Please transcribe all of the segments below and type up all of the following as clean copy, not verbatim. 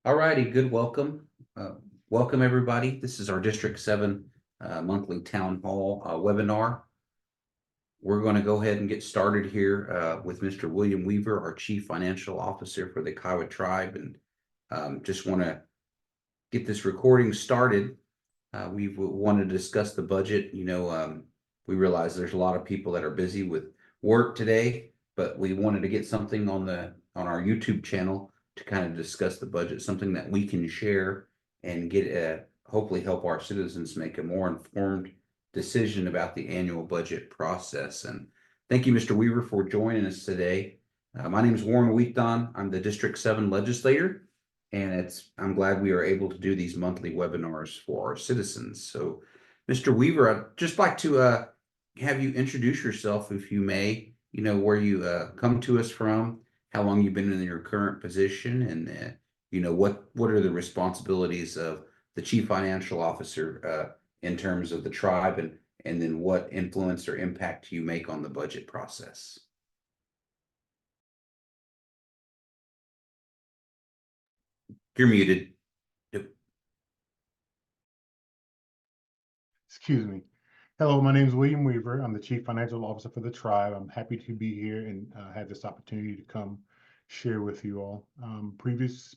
All righty, good welcome. Welcome, everybody. This is our District 7 monthly town hall webinar. We're going to go ahead and get started here with Mr. William Weaver, our Chief Financial Officer for the Kiowa Tribe, and just want to get this recording started. We wanted to discuss the budget. We realize there's a lot of people that are busy with work today, but we wanted to get something on our YouTube channel to kind of discuss the budget, something that we can share and get hopefully help our citizens make a more informed decision about the annual budget process. And thank you, Mr. Weaver, for joining us today. My name is Warren Wheaton. I'm the District 7 legislator, and I'm glad we are able to do these monthly webinars for our citizens. So, Mr. Weaver, I'd just like to have you introduce yourself, if you may, where you come to us from, how long you've been in your current position, and what are the responsibilities of the Chief Financial Officer in terms of the tribe, and then what influence or impact you make on the budget process. You're muted. Excuse me. Hello, my name is William Weaver. I'm the Chief Financial Officer for the tribe. I'm happy to be here and have this opportunity to come share with you all.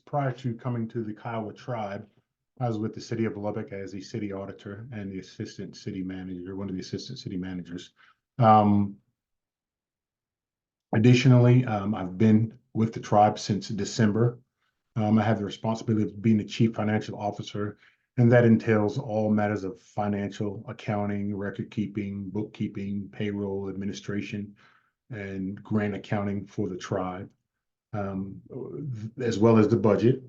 Prior to coming to the Kiowa Tribe, I was with the City of Lubbock as the city auditor and the assistant city manager, one of the assistant city managers. Additionally, I've been with the tribe since December. I have the responsibility of being the Chief Financial Officer, and that entails all matters of financial, accounting, record keeping, bookkeeping, payroll, administration, and grant accounting for the tribe, as well as the budget.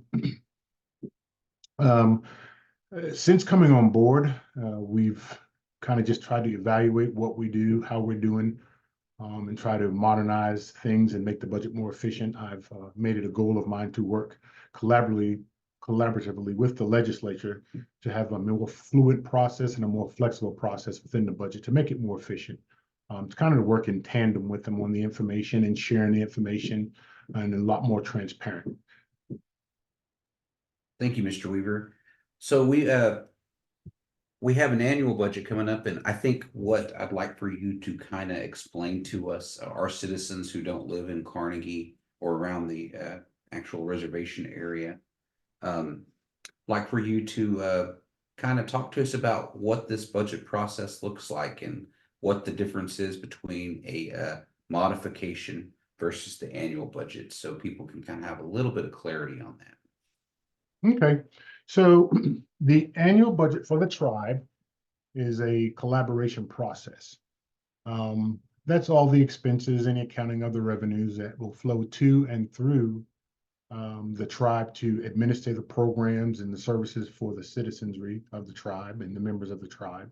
Since coming on board, we've kind of just tried to evaluate what we do, how we're doing, and try to modernize things and make the budget more efficient. I've made it a goal of mine to work collaboratively with the legislature to have a more fluid process and a more flexible process within the budget to make it more efficient. To kind of work in tandem with them on the information and sharing the information, and a lot more transparent. Thank you, Mr. Weaver. So we have an annual budget coming up, and I think what I'd like for you to kind of explain to us, our citizens who don't live in Carnegie or around the actual reservation area, like for you to kind of talk to us about what this budget process looks like and what the difference is between a modification versus the annual budget, so people can kind of have a little bit of clarity on that. Okay, so the annual budget for the tribe is a collaboration process. That's all the expenses and accounting of the revenues that will flow to and through the tribe to administer the programs and the services for the citizenry of the tribe and the members of the tribe.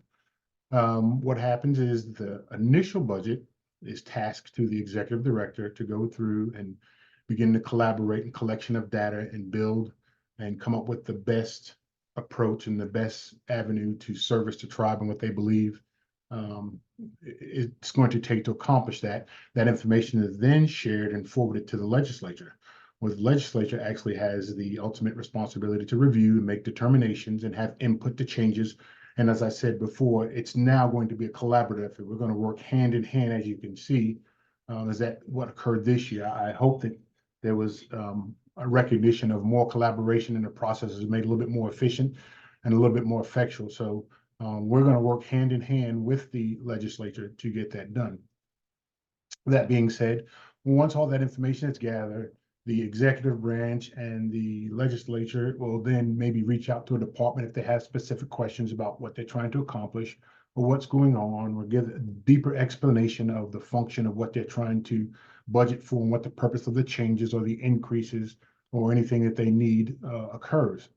What happens is the initial budget is tasked to the executive director to go through and begin to collaborate in collection of data and build and come up with the best approach and the best avenue to service the tribe and what they believe it's going to take to accomplish that. That information is then shared and forwarded to the legislature, where the legislature actually has the ultimate responsibility to review and make determinations and have input to changes. And as I said before, it's now going to be a collaborative effort. We're going to work hand in hand, as you can see. Is that what occurred this year? I hope that there was a recognition of more collaboration, and the process is made a little bit more efficient and a little bit more effectual. So we're going to work hand in hand with the legislature to get that done. That being said, once all that information is gathered, the executive branch and the legislature will then maybe reach out to a department if they have specific questions about what they're trying to accomplish or what's going on, or give a deeper explanation of the function of what they're trying to budget for and what the purpose of the changes or the increases or anything that they need occurs.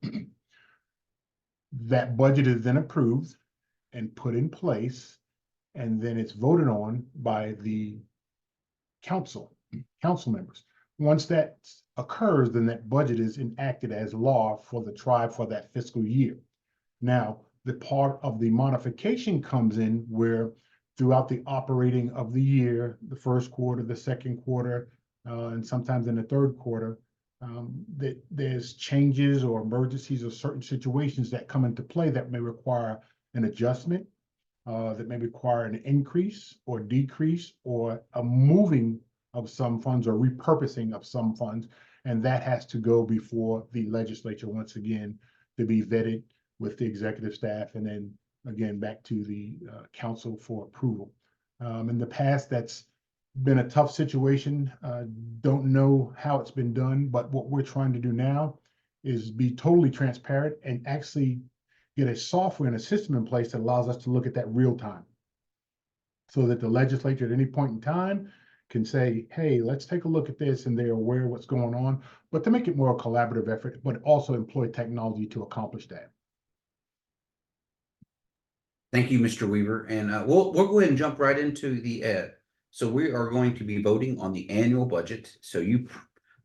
That budget is then approved and put in place, and then it's voted on by the council members. Once that occurs, then that budget is enacted as law for the tribe for that fiscal year. Now, the part of the modification comes in where throughout the operating of the year, the first quarter, the second quarter, and sometimes in the third quarter, that there's changes or emergencies or certain situations that come into play that may require an adjustment, that may require an increase or decrease or a moving of some funds or repurposing of some funds. And that has to go before the legislature once again to be vetted with the executive staff and then again back to the council for approval. In the past, that's been a tough situation. Don't know how it's been done, but what we're trying to do now is be totally transparent and actually get a software and a system in place that allows us to look at that real time. So that the legislature at any point in time can say, hey, let's take a look at this, and they're aware of what's going on, but to make it more a collaborative effort, but also employ technology to accomplish that. Thank you, Mr. Weaver. And we'll go ahead and jump right into the so we are going to be voting on the annual budget. So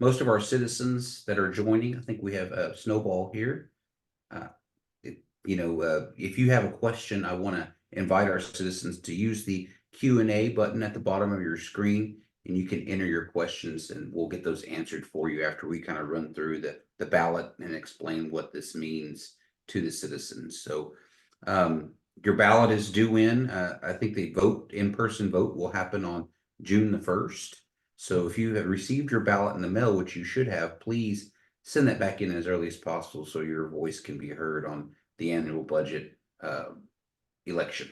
most of our citizens that are joining, I think we have Snowball here. If you have a question, I want to invite our citizens to use the Q&A button at the bottom of your screen, and you can enter your questions and we'll get those answered for you after we kind of run through the ballot and explain what this means to the citizens. So your ballot is due in. I think the in-person vote will happen on June the 1st. So if you have received your ballot in the mail, which you should have, please send that back in as early as possible so your voice can be heard on the annual budget election.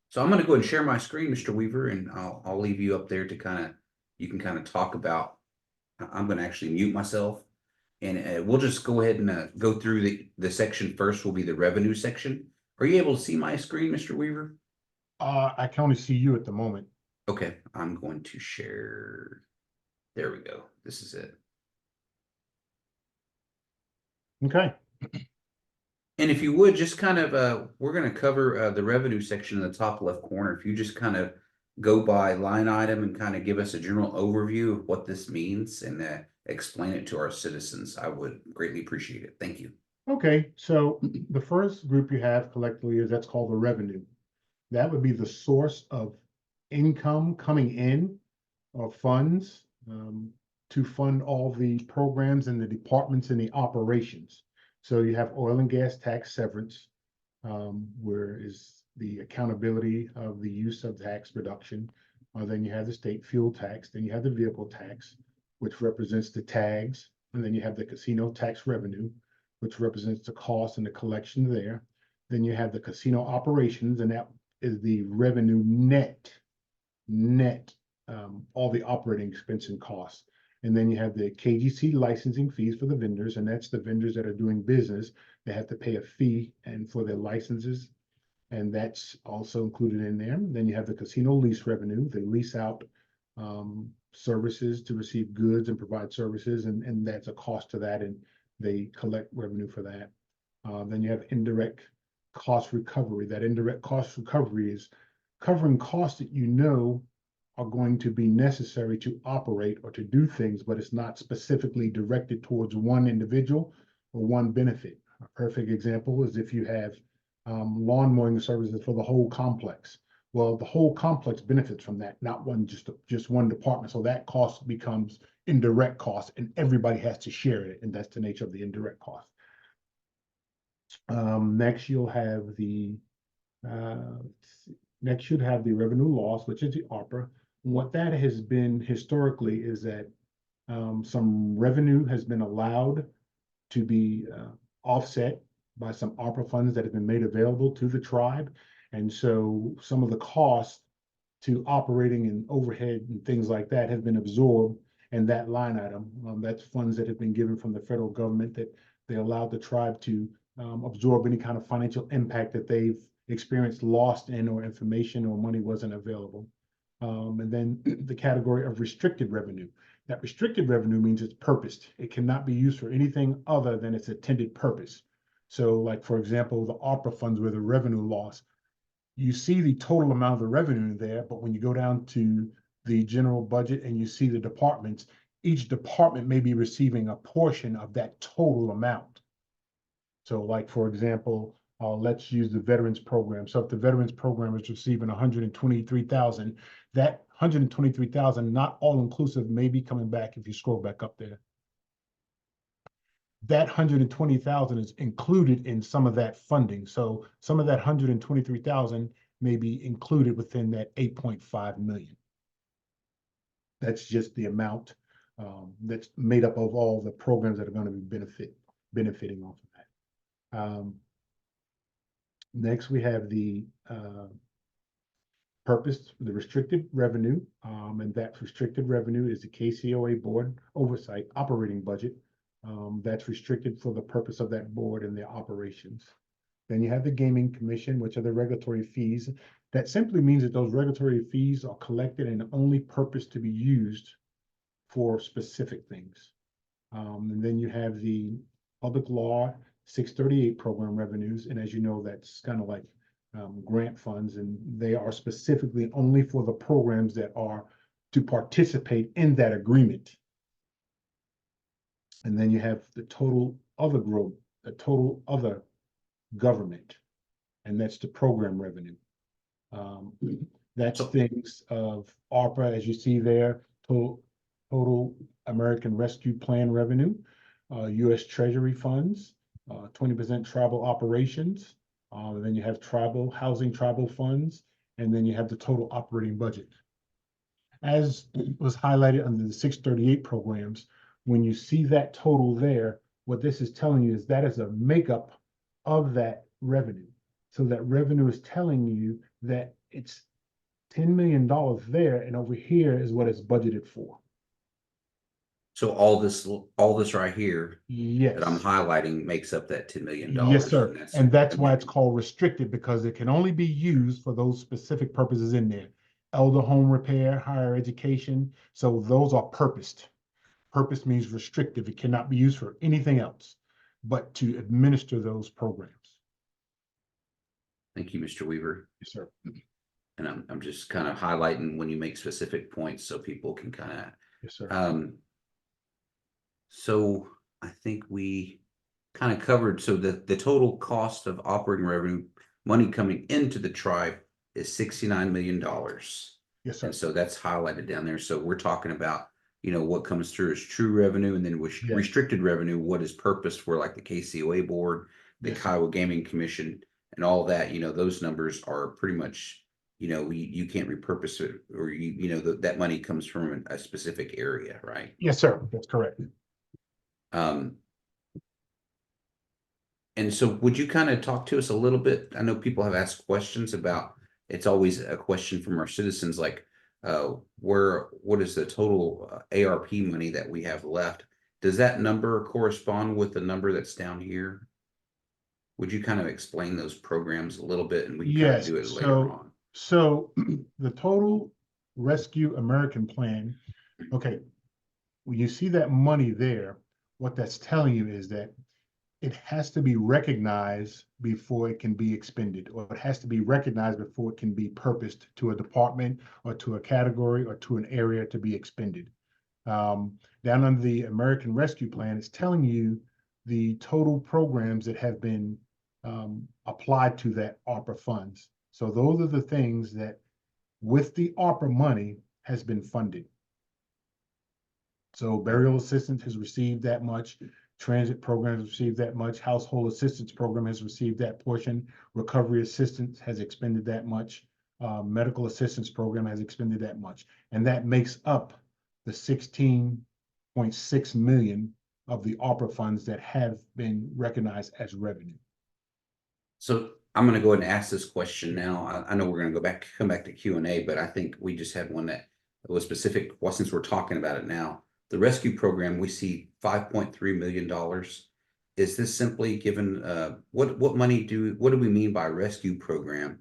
So I'm going to go ahead and share my screen, Mr. Weaver, and I'll leave you up there to you can kind of talk about. I'm going to actually mute myself, and we'll just go ahead and go through the section first. Will be the revenue section. Are you able to see my screen, Mr. Weaver? I can only see you at the moment. Okay, I'm going to share. There we go. This is it. Okay. And if you would just kind of, we're going to cover the revenue section in the top left corner. If you just kind of go by line item and kind of give us a general overview of what this means and explain it to our citizens, I would greatly appreciate it. Thank you. Okay, so the first group you have collectively is that's called the revenue. That would be the source of income coming in or funds to fund all the programs and the departments and the operations. So you have oil and gas tax severance, where is the accountability of the use of tax reduction. Then you have the state fuel tax, then you have the vehicle tax, which represents the tags, and then you have the casino tax revenue, which represents the cost and the collection there. Then you have the casino operations, and that is the revenue net, all the operating expense and costs. And then you have the KGC licensing fees for the vendors, and that's the vendors that are doing business. They have to pay a fee and for their licenses, and that's also included in there. Then you have the casino lease revenue. They lease out services to receive goods and provide services, and that's a cost to that, and they collect revenue for that. Then you have indirect cost recovery. That indirect cost recovery is covering costs that you know are going to be necessary to operate or to do things, but it's not specifically directed towards one individual or one benefit. A perfect example is if you have lawn mowing services for the whole complex. Well, the whole complex benefits from that, not just one department. So that cost becomes indirect cost, and everybody has to share it, and that's the nature of the indirect cost. Next, you'll have the next should have the revenue loss, which is the ARPA. What that has been historically is that some revenue has been allowed to be offset by some ARPA funds that have been made available to the tribe. And so some of the costs to operating and overhead and things like that have been absorbed in that line item. That's funds that have been given from the federal government that they allowed the tribe to absorb any kind of financial impact that they've experienced lost in, or information or money wasn't available. And then the category of restricted revenue. That restricted revenue means it's purposed. It cannot be used for anything other than its intended purpose. So like, for example, the ARPA funds where the revenue loss, you see the total amount of the revenue there, but when you go down to the general budget and you see the departments, each department may be receiving a portion of that total amount. So like, for example, let's use the veterans program. So if the veterans program is receiving 123,000, that 123,000, not all inclusive, may be coming back if you scroll back up there. that 120,000 is included in some of that funding. So some of that 123,000 may be included within that 8.5 million. That's just the amount that's made up of all the programs that are going to be benefiting off of that. Next, we have the purpose, the restricted revenue, and that restricted revenue is the KCOA board oversight operating budget. That's restricted for the purpose of that board and their operations. Then you have the gaming commission, which are the regulatory fees. That simply means that those regulatory fees are collected and only purpose to be used for specific things. And then you have the public law 638 program revenues. And as you know, that's kind of like grant funds, and they are specifically only for the programs that are to participate in that agreement. And then you have the total other growth, the total other government, and that's the program revenue. That's things of ARPA, as you see there, total American Rescue Plan revenue, U.S. Treasury funds, 20% tribal operations, then you have tribal housing, tribal funds, and then you have the total operating budget. As was highlighted under the 638 programs, when you see that total there, what this is telling you is that is a makeup of that revenue. So that revenue is telling you that it's $10 million there, and over here is what it's budgeted for. So all this right here Yes. that I'm highlighting makes up that $10 million. Yes, sir. And that's why it's called restricted, because it can only be used for those specific purposes in there. Elder home repair, higher education. So those are purposed. Purpose means restrictive. It cannot be used for anything else but to administer those programs. Thank you, Mr. Weaver. Yes, sir. And I'm just kind of highlighting when you make specific points so people can kind of. Yes, sir. So I think we kind of covered, so the total cost of operating revenue, money coming into the tribe, is $69 million. Yes, sir. And so that's highlighted down there. So we're talking about, what comes through as true revenue, and then restricted revenue, what is purposed for, like the KCOA board, the Kiowa Gaming Commission, and all that. Those numbers are pretty much, you can't repurpose it, or that money comes from a specific area, right? Yes, sir. That's correct. And so would you kind of talk to us a little bit? I know people have asked questions about, it's always a question from our citizens, like, what is the total ARP money that we have left? Does that number correspond with the number that's down here? Would you kind of explain those programs a little bit, and we can kind of do it later on? So the total Rescue American Plan, okay, when you see that money there, what that's telling you is that it has to be recognized before it can be expended, or it has to be recognized before it can be purposed to a department or to a category or to an area to be expended. Down under the American Rescue Plan, it's telling you the total programs that have been applied to that ARPA funds. So those are the things that with the ARPA money has been funded. So burial assistance has received that much. Transit program has received that much. Household assistance program has received that portion. Recovery assistance has expended that much. Medical assistance program has expended that much. And that makes up the 16.6 million of the ARPA funds that have been recognized as revenue. So I'm going to go ahead and ask this question now. I know we're going to come back to Q&A, but I think we just had one that was specific. Well, since we're talking about it now, the rescue program, we see $5.3 million. Is this simply given, what do we mean by rescue program?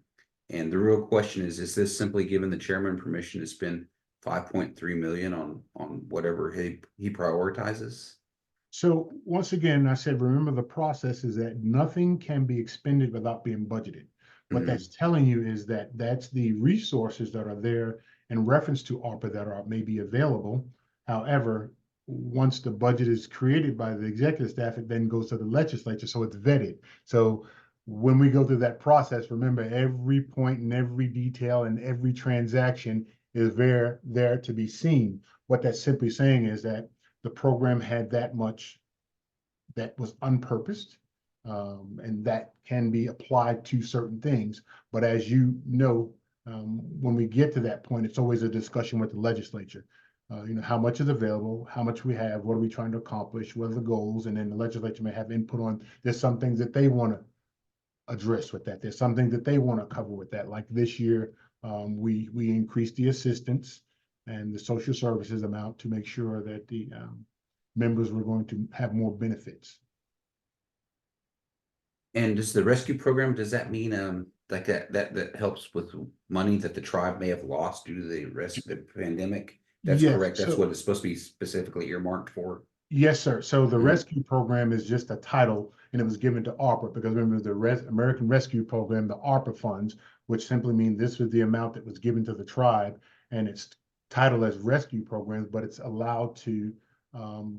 And the real question is this simply given the chairman permission to spend $5.3 million on whatever he prioritizes? So once again, I said, remember the process is that nothing can be expended without being budgeted. What that's telling you is that that's the resources that are there in reference to ARPA that are maybe available. However, once the budget is created by the executive staff, it then goes to the legislature, so it's vetted. So when we go through that process, remember every point and every detail and every transaction is there to be seen. What that's simply saying is that the program had that much that was unpurposed. And that can be applied to certain things. But as you know, when we get to that point, it's always a discussion with the legislature. How much is available, how much we have, what are we trying to accomplish, what are the goals, and then the legislature may have input on, there's some things that they want to address with that. There's something that they want to cover with that. Like this year, we increased the assistance and the social services amount to make sure that the members were going to have more benefits. And does the rescue program, does that mean like that helps with money that the tribe may have lost due to the pandemic? That's Yes, correct. That's what it's supposed to be specifically earmarked for. yes, sir. So the Mhm. rescue program is just a title, and it was given to ARPA because remember the American Rescue Program, the ARPA funds, which simply means this was the amount that was given to the tribe, and it's titled as rescue programs, but it's allowed to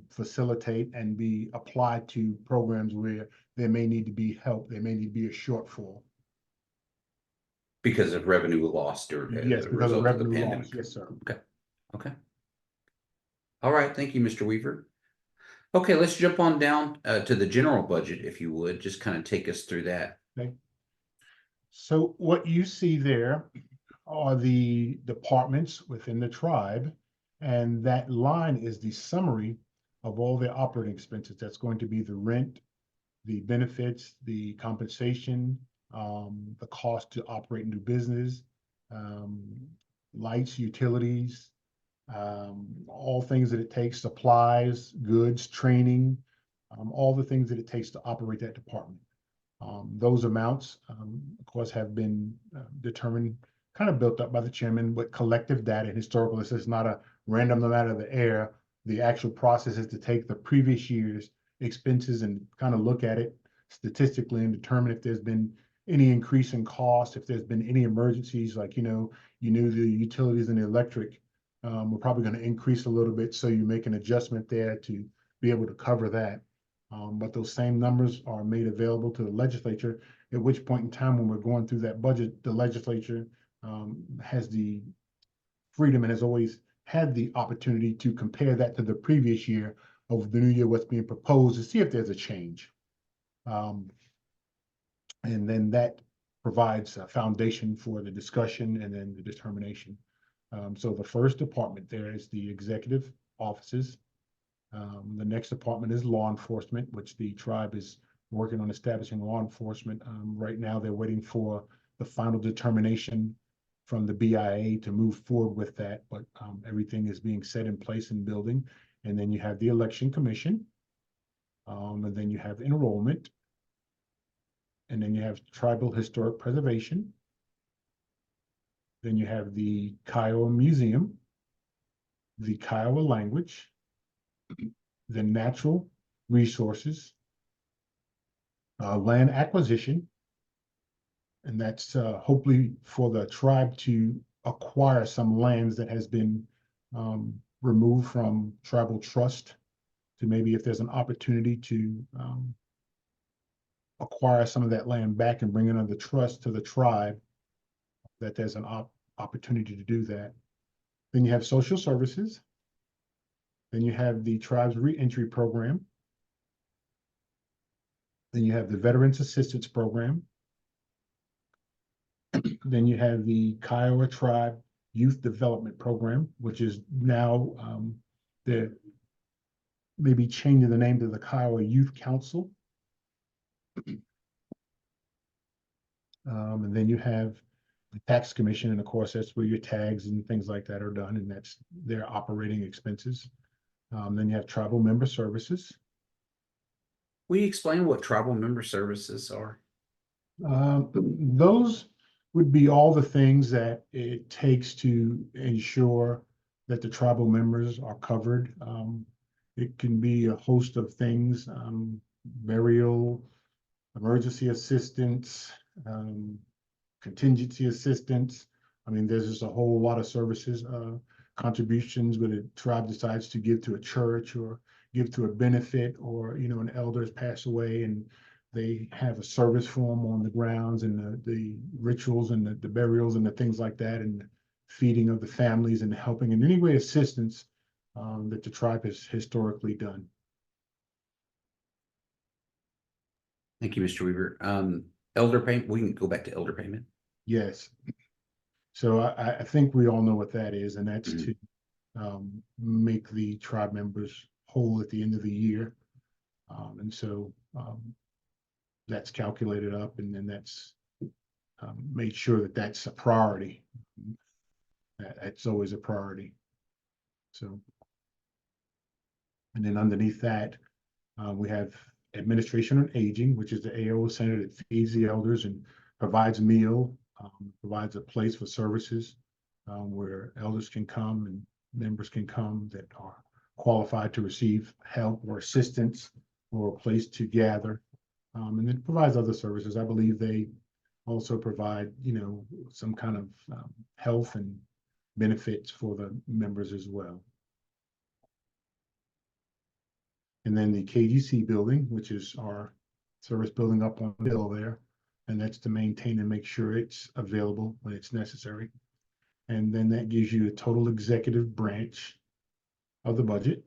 facilitate and be applied to programs where there may need to be help, there may need to be a shortfall. Because of revenue lost or Yes, the because of result of the revenue pandemic. loss. Yes, sir. Okay. Okay. All right. Thank you, Mr. Weaver. Okay, let's jump on down to the general budget, if you would, just kind of take us through that. Okay. So what you see there are the departments within the tribe, and that line is the summary of all their operating expenses. That's going to be the rent, the benefits, the compensation, the cost to operate and do business, um, lights, utilities, all things that it takes, supplies, goods, training, all the things that it takes to operate that department. Those amounts, of course, have been determined, kind of built up by the chairman with collective data and historical. This is not a random out of the air. The actual process is to take the previous year's expenses and kind of look at it statistically and determine if there's been any increase in cost, if there's been any emergencies, like, you knew the utilities and the electric were probably going to increase a little bit. So you make an adjustment there to be able to cover that. But those same numbers are made available to the legislature, at which point in time, when we're going through that budget, the legislature has the freedom and has always had the opportunity to compare that to the previous year of the new year, what's being proposed, to see if there's a change. And then that provides a foundation for the discussion and then the determination. So the first department there is the executive offices. The next department is law enforcement, which the tribe is working on establishing law enforcement. Right now, they're waiting for the final determination from the BIA to move forward with that, but everything is being set in place and building. And then you have the election commission, and then you have enrollment, and then you have tribal historic preservation. Then you have the Kiowa Museum, the Kiowa language, the natural resources, land acquisition, and that's hopefully for the tribe to acquire some lands that has been removed from tribal trust, to maybe if there's an opportunity to acquire some of that land back and bring it under trust to the tribe, that there's an opportunity to do that. Then you have social services. Then you have the tribe's reentry program. Then you have the Veterans Assistance Program. Then you have the Kiowa Tribe Youth Development Program, which is now they're maybe changing the name to the Kiowa Youth Council. And then you have the Tax Commission, and of course, that's where your tags and things like that are done, and that's their operating expenses. Then you have Tribal Member Services. Will you explain what tribal member services are? Those would be all the things that it takes to ensure that the tribal members are covered. It can be a host of things, burial, emergency assistance, contingency assistance. I mean, there's just a whole lot of services, contributions when a tribe decides to give to a church or give to a benefit, or, an elder has passed away and they have a service for them on the grounds, and the rituals and the burials and the things like that, and the feeding of the families and helping in any way assistance that the tribe has historically done. Thank you, Mr. Weaver. Elder payment, we can go back to elder payment. Yes. So I think we all know what that is, and that's Mhm. to make the tribe members whole at the end of the year. And so that's calculated up, and then that's made sure that that's a priority. That's always a priority. So, and then underneath that, we have Administration on Aging, which is the AO center that feeds the elders and provides meal, provides a place for services where elders can come and members can come that are qualified to receive help or assistance or a place to gather. And then provides other services. I believe they also provide, some kind of health and benefits for the members as well. And then the KGC building, which is our service building up on the hill there. And that's to maintain and make sure it's available when it's necessary. And then that gives you a total executive branch of the budget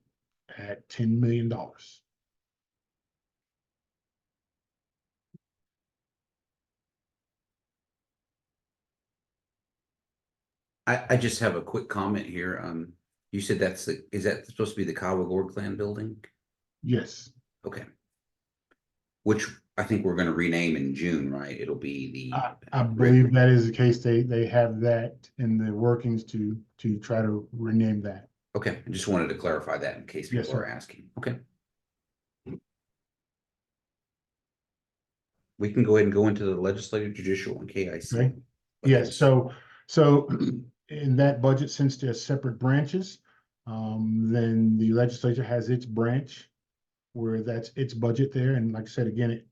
at $10 million. I just have a quick comment here. You said is that supposed to be the Kiowa Clan building? Yes, Okay. Which I think we're gonna rename in June, right? It'll be I believe that is the case. They have that in the workings to try to rename that. Okay, I just wanted to clarify that in case Yes, people are sir. asking. Okay. We can go ahead and go into the legislative, judicial, and KIC. Okay. Yes, so in that budget, since they're separate branches, then the legislature has its branch where that's its budget there. And like I said, again, it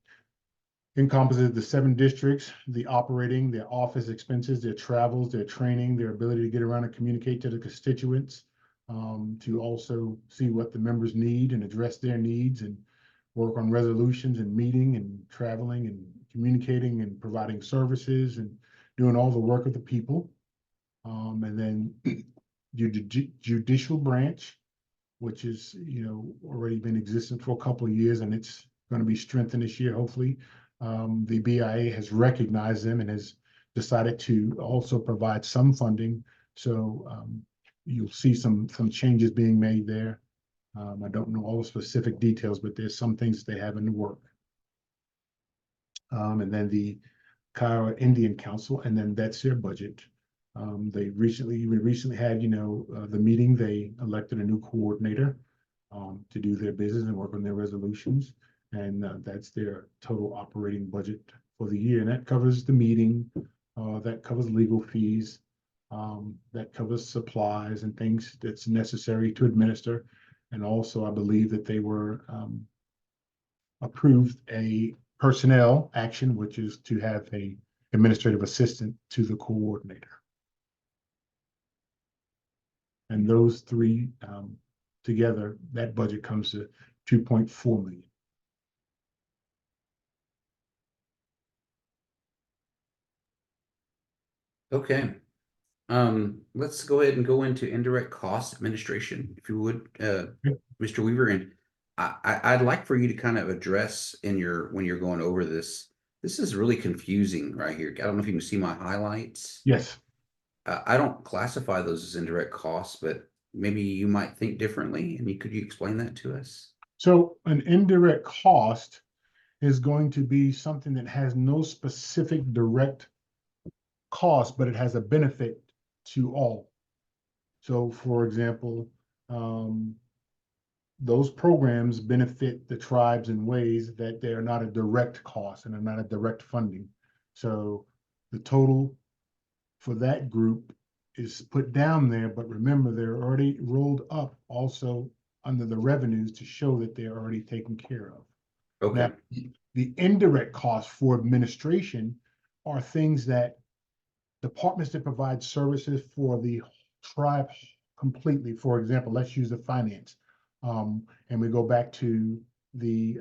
encompasses the 7 districts, the operating, their office expenses, their travels, their training, their ability to get around and communicate to the constituents, to also see what the members need and address their needs and work on resolutions and meeting and traveling and communicating and providing services and doing all the work of the people. And then your judicial branch, which is, already been existent for a couple of years, and it's going to be strengthened this year, hopefully. The BIA has recognized them and has decided to also provide some funding. So you'll see some changes being made there. I don't know all the specific details, but there's some things they have in the work. And then the Kiowa Indian Council, and then that's their budget. We recently had, the meeting, they elected a new coordinator to do their business and work on their resolutions. And that's their total operating budget for the year. And that covers the meeting, that covers legal fees, that covers supplies and things that's necessary to administer. And also, I believe that they were approved a personnel action, which is to have a administrative assistant to the coordinator. And those three together, that budget comes to 2.4 million. Okay. Let's go ahead and go into indirect cost administration, if you would, Mr. Weaver. And I'd like for you to kind of address when you're going over this. This is really confusing right here. I don't know if you can see my highlights. Yes. I don't classify those as indirect costs, but maybe you might think differently. And could you explain that to us? So an indirect cost is going to be something that has no specific direct cost, but it has a benefit to all. So for example, those programs benefit the tribes in ways that they are not a direct cost and are not a direct funding. So the total for that group is put down there, but remember, they're already rolled up also under the revenues to show that they're already taken care of. Okay. Now, the indirect costs for administration are things that departments that provide services for the tribe completely. For example, let's use the finance. And we go back to the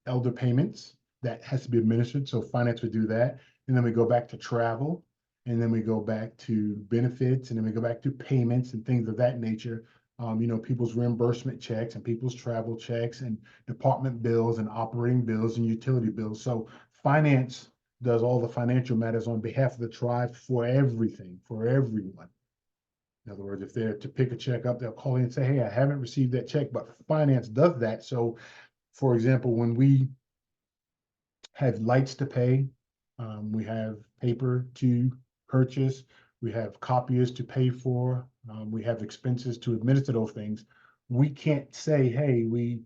elder payments that has to be administered. So finance would do that. And then we go back to travel. And then we go back to benefits. And then we go back to payments and things of that nature. people's reimbursement checks and people's travel checks and department bills and operating bills and utility bills. So finance does all the financial matters on behalf of the tribe for everything, for everyone. In other words, if they're to pick a check up, they'll call in and say, hey, I haven't received that check, but finance does that. So, for example, when we have lights to pay, we have paper to purchase, we have copiers to pay for, we have expenses to administer those things. We can't say, hey, we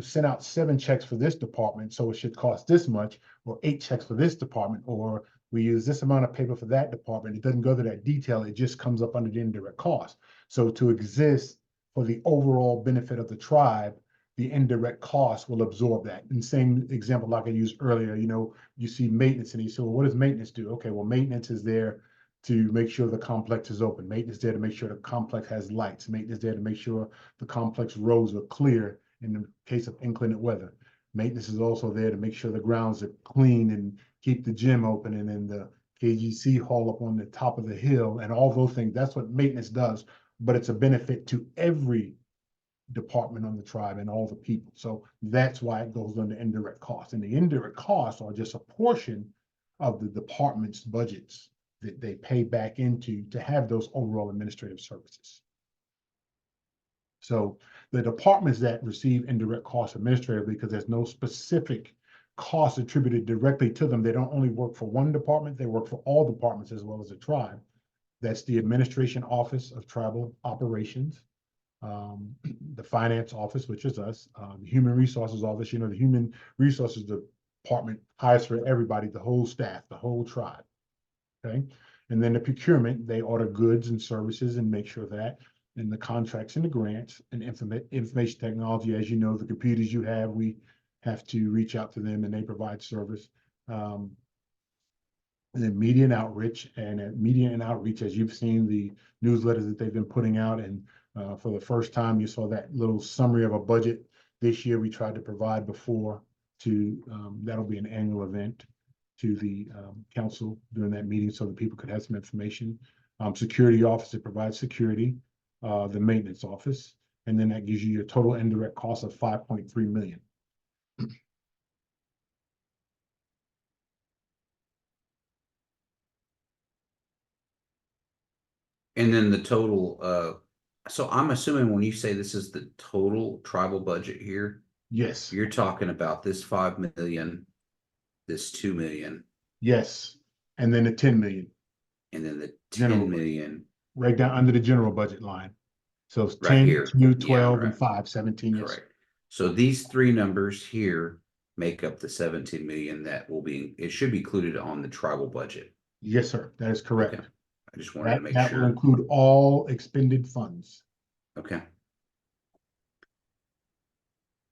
sent out 7 checks for this department, so it should cost this much, or 8 checks for this department, or we use this amount of paper for that department. It doesn't go to that detail. It just comes up under the indirect cost. So to exist for the overall benefit of the tribe, the indirect cost will absorb that. And same example like I used earlier, you see maintenance and you say, well, what does maintenance do? Okay, well, maintenance is there to make sure the complex is open. Maintenance is there to make sure the complex has lights. Maintenance is there to make sure the complex roads are clear in the case of inclement weather. Maintenance is also there to make sure the grounds are clean and keep the gym open and then the KGC hall up on the top of the hill and all those things. That's what maintenance does, but it's a benefit to every department on the tribe and all the people. So that's why it goes under indirect costs. And the indirect costs are just a portion of the department's budgets that they pay back into to have those overall administrative services. So the departments that receive indirect costs administratively, because there's no specific cost attributed directly to them, they don't only work for one department, they work for all departments as well as the tribe. That's the Administration Office of Tribal Operations, the Finance Office, which is us, the Human Resources Office. The Human Resources Department hires for everybody, the whole staff, the whole tribe. Okay. And then the procurement, they order goods and services and make sure that, and the contracts and the grants and information technology, as you know, the computers you have, we have to reach out to them and they provide service. And then media and outreach, as you've seen the newsletters that they've been putting out, and for the first time, you saw that little summary of a budget this year we tried to provide before that'll be an annual event to the council during that meeting so that people could have some information. Security office that provides security, the maintenance office, and then that gives you your total indirect cost of 5.3 million. And then the total, so I'm assuming when you say this is the total tribal budget here, Yes, you're talking about this 5 million, this 2 million, yes, and then the 10 million and then the general 10 budget, million right down under the general budget line. So it's right 10, here. 2, Yeah, 12, and right. 5, 17, yes, sir. Correct. So these 3 numbers here make up the 17 million that it should be included on the tribal budget. Yes, sir, that is Okay. correct. I just wanted to make That will sure. include all expended funds. Okay.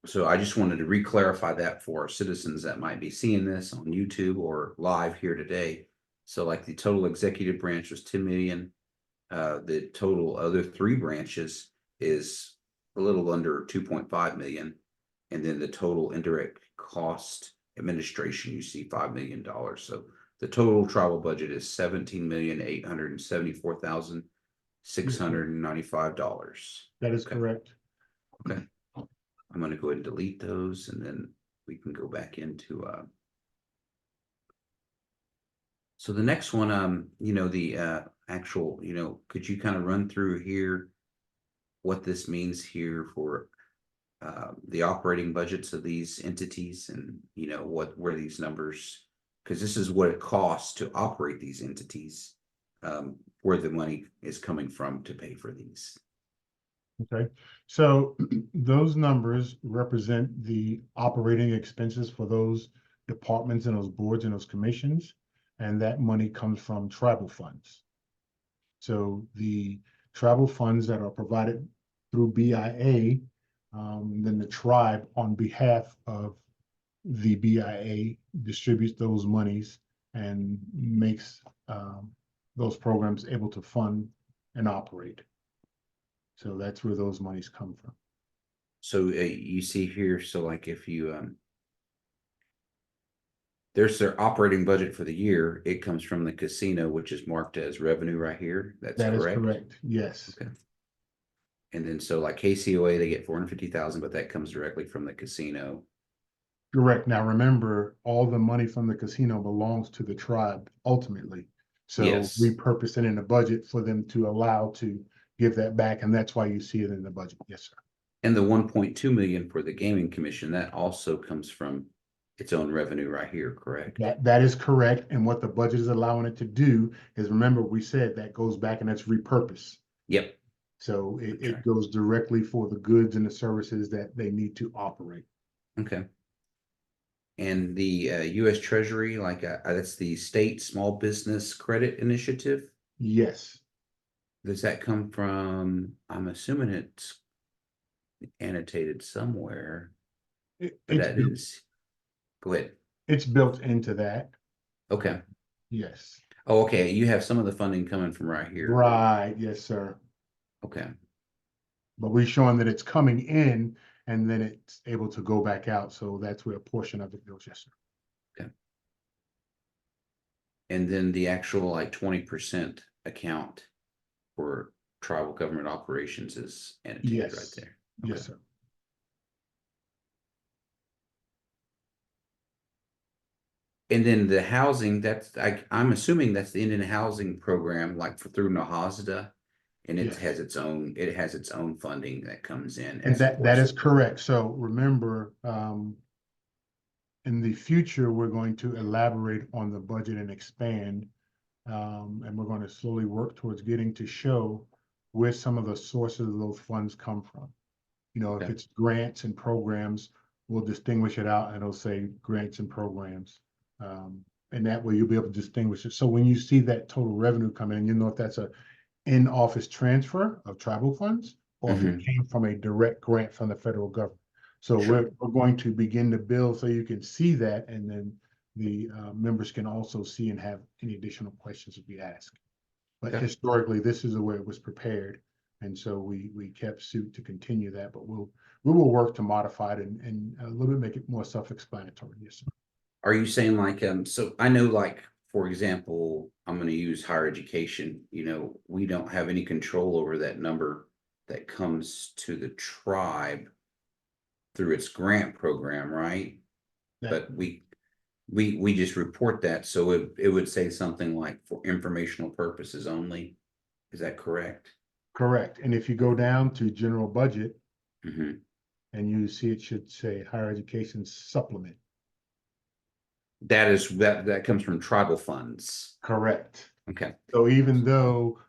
So I just wanted to re-clarify that for our citizens that might be seeing this on YouTube or live here today. So like the total executive branch was 10 million. The total other 3 branches is a little under 2.5 million. And then the total indirect cost administration, you see $5 million. So the total tribal budget is $17,874,695. That is Okay. correct. Okay. I'm going to go ahead and delete those and then we can go back into so the next one, the actual, could you kind of run through here what this means here for the operating budgets of these entities and where these numbers, because this is what it costs to operate these entities, where the money is coming from to pay for these. Okay, so those numbers represent the operating expenses for those departments and those boards and those commissions, and that money comes from tribal funds. So the tribal funds that are provided through BIA, then the tribe on behalf of the BIA distributes those monies and makes those programs able to fund and operate. So that's where those monies come from. So you see here, so like if you there's their operating budget for the year, it comes from the casino, which is marked as revenue right here. That's That is correct. correct. Yes. Okay. And then so like KCOA, they get 450,000, but that comes directly from the casino. Correct. Now, remember, all the money from the casino belongs to the tribe ultimately. So we Yes. purpose it in the budget for them to allow to give that back, and that's why you see it in the budget. Yes, sir. And the 1.2 million for the gaming commission, that also comes from its own revenue right here, correct? That is correct. And what the budget is allowing it to do is, remember, we said that goes back and that's repurposed. Yep. So it, Okay. it goes directly for the goods and the services that they need to operate. Okay. And the US Treasury, like that's the State Small Business Credit Initiative. Yes. Does that come from, I'm assuming it's annotated somewhere, It, but it's that built, is, go ahead. it's built into that. Okay. Yes. Oh, okay. You have some of the funding coming from right here. Right. Yes, sir. Okay. But we're showing that it's coming in and then it's able to go back out. So that's where a portion of it goes. Yes, sir. Okay. And then the actual like 20% account for tribal government operations is annotated right Yes. there. Okay. Yes, sir. And then the housing, that's I'm assuming that's the Indian housing program, like for through Nahasda, and Yes. it has its own funding that comes in And as a that is portion. correct. So remember, in the future, we're going to elaborate on the budget and expand. And we're going to slowly work towards getting to show where some of the sources of those funds come from. You know, if Okay. it's grants and programs, we'll distinguish it out and it'll say grants and programs. And that way you'll be able to distinguish it. So when you see that total revenue come in, you know if that's a in-office transfer of tribal funds or if it Hmm. came from a direct grant from the federal government. So Sure. we're going to begin to build so you can see that, and then the members can also see and have any additional questions if we ask. But Okay. historically, this is the way it was prepared. And so we kept suit to continue that, but we will work to modify it and a little bit make it more self-explanatory. Yes, sir. Are you saying like so I know like for example, I'm going to use higher education, we don't have any control over that number that comes to the tribe through its grant program, right? That But we just report that, so it would say something like for informational purposes only. Is that correct? correct. And if you go down to general budget Hmm. and you see it should say higher education supplement. That comes from tribal funds. Correct. Okay. So even though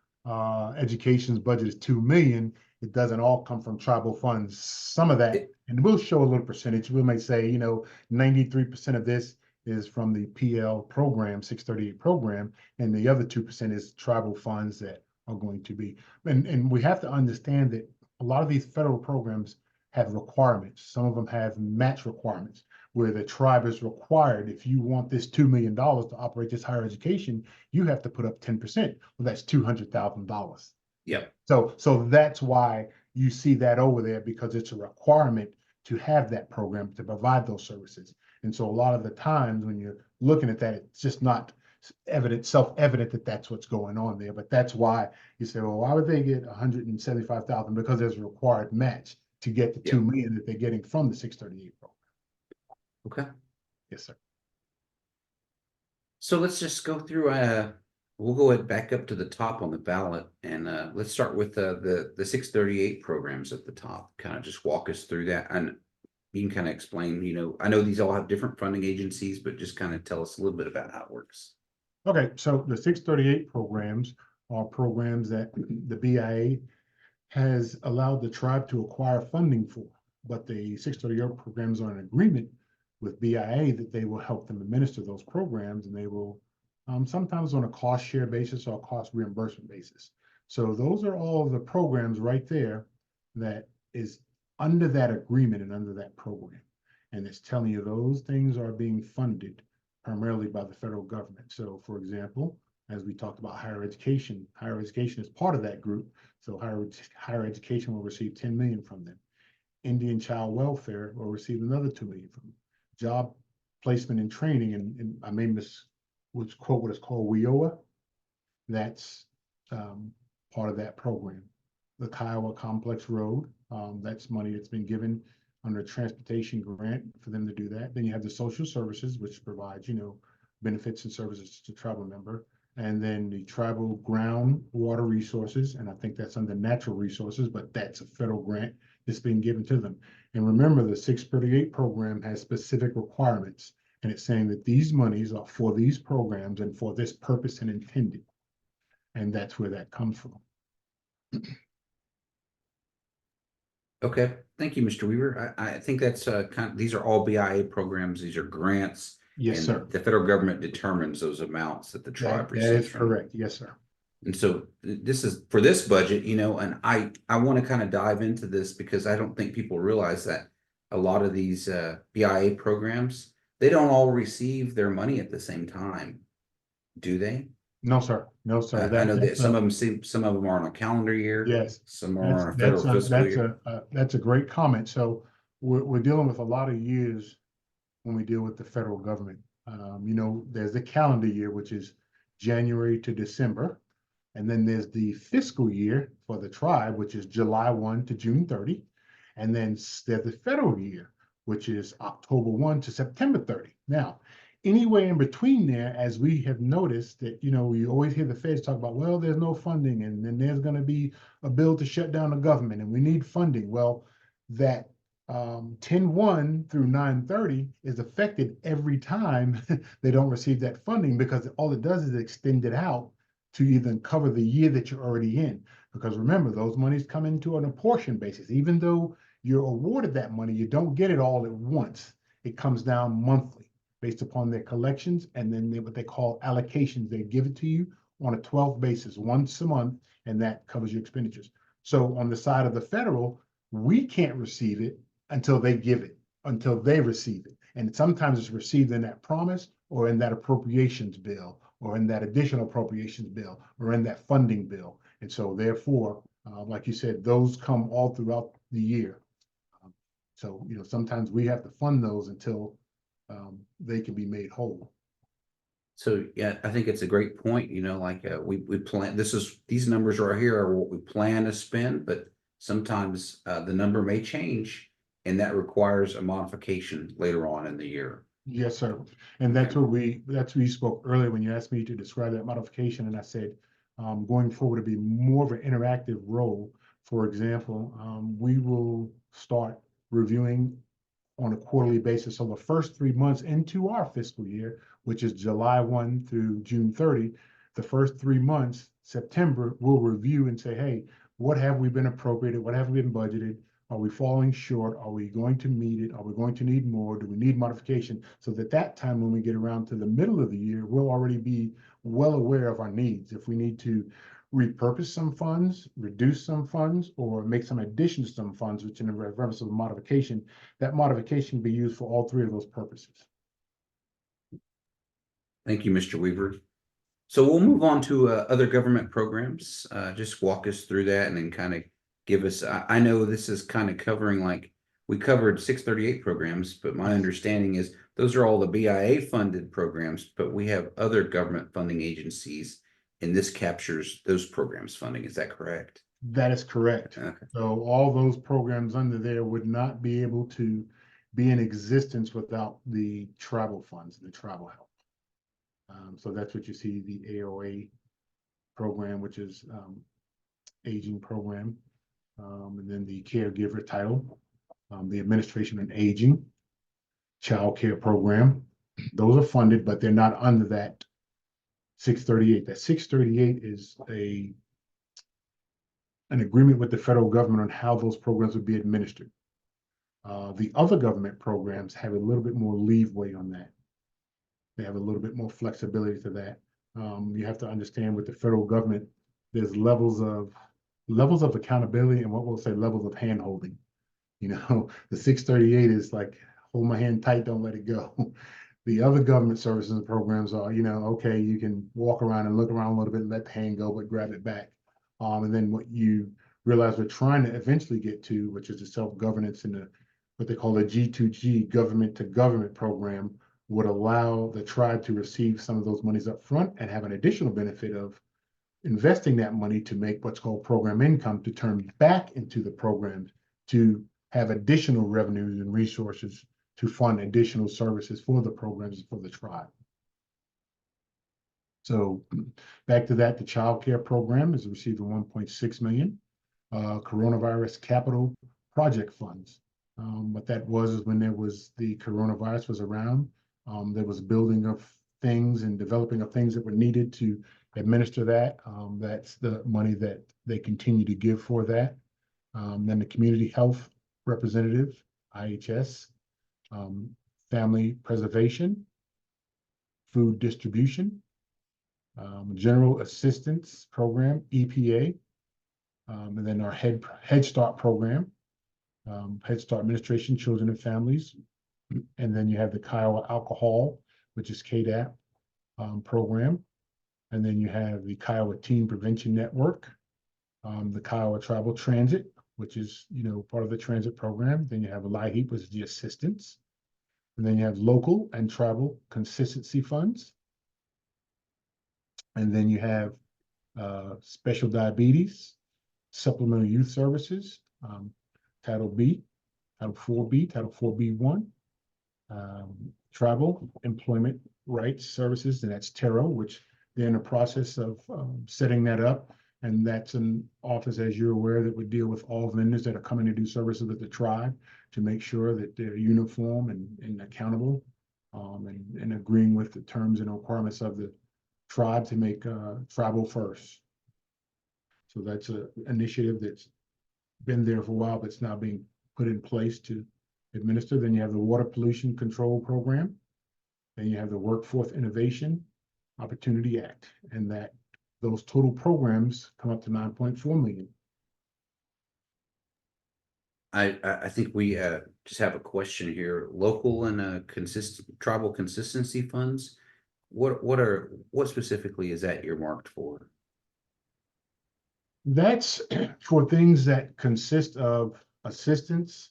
education's budget is 2 million, it doesn't all come from tribal funds. Some of that, It, and we'll show a little percentage. We may say, 93% of this is from the PL program, 638 program, and the other 2% is tribal funds that are going to be. And we have to understand that a lot of these federal programs have requirements. Some of them have match requirements where the tribe is required, if you want this $2 million to operate this higher education, you have to put up 10%. Well, that's $200,000. yep. So that's why you see that over there, because it's a requirement to have that program to provide those services. And so a lot of the times when you're looking at that, it's just not self-evident that that's what's going on there. But that's why you say, well, why would they get 175,000? Because there's a required match to get the 2 Yep. million that they're getting from the 638 program. Okay. Yes, sir. So let's just go through we'll go ahead back up to the top on the ballot, and let's start with the 638 programs at the top. Kind of just walk us through that, and you can kind of explain, I know these all have different funding agencies, but just kind of tell us a little bit about how it works. Okay, so the 638 programs are programs that the BIA has allowed the tribe to acquire funding for. But the 638 programs are an agreement with BIA that they will help them administer those programs, and they will sometimes on a cost share basis or cost reimbursement basis. So those are all of the programs right there that is under that agreement and under that program. And it's telling you those things are being funded primarily by the federal government. So for example, as we talked about higher education is part of that group. So higher education will receive 10 million from them. Indian child welfare will receive another 2 million from them. Job placement and training, and I may quote what is called WEaver. That's part of that program. the Kiowa Complex Road. That's money that's been given under a transportation grant for them to do that. Then you have the social services, which provides, benefits and services to tribal member. And then the tribal groundwater resources, and I think that's under natural resources, but that's a federal grant that's being given to them. And remember, the 638 program has specific requirements, and it's saying that these monies are for these programs and for this purpose and intended. And that's where that comes from. Okay, thank you, Mr. Weaver. I think that's these are all BIA programs. These are grants. Yes, And sir. the federal government determines those amounts that the tribe That is receives from. correct. Yes, sir. And so this is for this budget, and I want to kind of dive into this because I don't think people realize that a lot of these BIA programs, they don't all receive their money at the same time, do they? No, sir. No, sir. I know that That's some of them are on a calendar year. yes. Some are on a federal fiscal year. That's a great comment. So we're dealing with a lot of years when we deal with the federal government. There's the calendar year, which is January to December. And then there's the fiscal year for the tribe, which is July 1 to June 30. And then there's the federal year, which is October 1 to September 30. Now, anywhere in between there, as we have noticed that, you always hear the feds talk about, well, there's no funding, and then there's going to be a bill to shut down the government, and we need funding. Well, that 10/1 through 9/30 is affected every time they don't receive that funding, because all it does is extend it out to even cover the year that you're already in. Because remember, those monies come into an apportion basis. Even though you're awarded that money, you don't get it all at once. It comes down monthly based upon their collections, and then what they call allocations. They give it to you on a 12 basis once a month, and that covers your expenditures. So on the side of the federal, we can't receive it until they give it, until they receive it. And sometimes it's received in that promise or in that appropriations bill or in that additional appropriations bill or in that funding bill. And so therefore, like you said, those come all throughout the year. So, sometimes we have to fund those until they can be made whole. So yeah, I think it's a great point. We plan, these numbers right here are what we plan to spend, but sometimes the number may change, and that requires a modification later on in the year. Yes, sir. And that's what you spoke earlier when you asked me to describe that modification. And I said, going forward to be more of an interactive role. For example, we will start reviewing on a quarterly basis. So the first 3 months into our fiscal year, which is July 1 through June 30, the first 3 months, September, we'll review and say, hey, what have we been appropriated? What have we been budgeted? Are we falling short? Are we going to meet it? Are we going to need more? Do we need modification? So that time when we get around to the middle of the year, we'll already be well aware of our needs. If we need to repurpose some funds, reduce some funds, or make some additions to some funds, which in the reference of a modification, that modification can be used for all three of those purposes. Thank you, Mr. Weaver. So we'll move on to other government programs. Just walk us through that and then kind of give us, I know this is kind of covering, like, we covered 638 programs, but my understanding is those are all the BIA funded programs, but we have other government funding agencies, and this captures those programs funding. Is that correct? That is correct. Okay. So all those programs under there would not be able to be in existence without the tribal funds, the tribal help. So that's what you see, the AOA program, which is aging program, and then the caregiver title, the administration and aging, child care program. Those are funded, but they're not under that 638. That 638 is an agreement with the federal government on how those programs would be administered. The other government programs have a little bit more leeway on that. They have a little bit more flexibility to that. You have to understand with the federal government, there's levels of accountability and what we'll say levels of handholding. The 638 is like, hold my hand tight, don't let it go. The other government services and programs are, okay, you can walk around and look around a little bit, let the hand go, but grab it back. And then what you realize we're trying to eventually get to, which is the self-governance and what they call the G2G, government to government program, would allow the tribe to receive some of those monies up front and have an additional benefit of investing that money to make what's called program income to turn back into the programs to have additional revenues and resources to fund additional services for the programs for the tribe. So back to that, the child care program is receiving 1.6 million. Coronavirus capital project funds. What that was is when there was the coronavirus was around, there was building of things and developing of things that were needed to administer that. That's the money that they continue to give for that. Then the community health representative, IHS, family preservation, food distribution, general assistance program, EPA, and then our Head Start program, Head Start Administration, Children and Families. And then you have the Kiowa Alcohol, which is KDAP program. And then you have the Kiowa Teen Prevention Network, the Kiowa Tribal Transit, which is, part of the transit program. Then you have a LIHEAP, which is the assistance. And then you have local and tribal consistency funds. And then you have special diabetes, supplemental youth services, Title B, Title 4B, Title 4B1, tribal employment rights services, and that's TERO, which they're in the process of setting that up. And that's an office, as you're aware, that would deal with all vendors that are coming to do services with the tribe to make sure that they're uniform and accountable, and agreeing with the terms and requirements of the tribe to make tribal first. So that's an initiative that's been there for a while, but it's now being put in place to administer. Then you have the Water Pollution Control Program. Then you have the Workforce Innovation Opportunity Act, and those total programs come up to 9.4 million. I think we just have a question here. Local and tribal consistency funds. What specifically is that earmarked for? That's for things that consist of assistance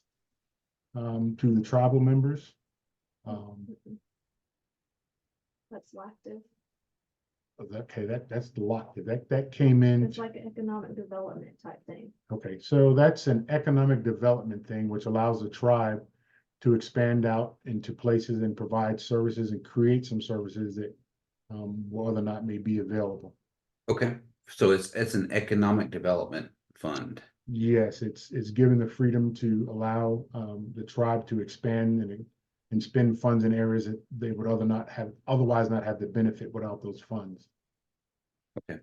to the tribal members. That's lactive. Okay, that's the lot that came in. It's like an economic development type thing. Okay, so that's an economic development thing, which allows the tribe to expand out into places and provide services and create some services that whether or not may be available. Okay, so it's an economic development fund. Yes, it's given the freedom to allow the tribe to expand and spend funds in areas that they would otherwise not have the benefit without those funds. Okay.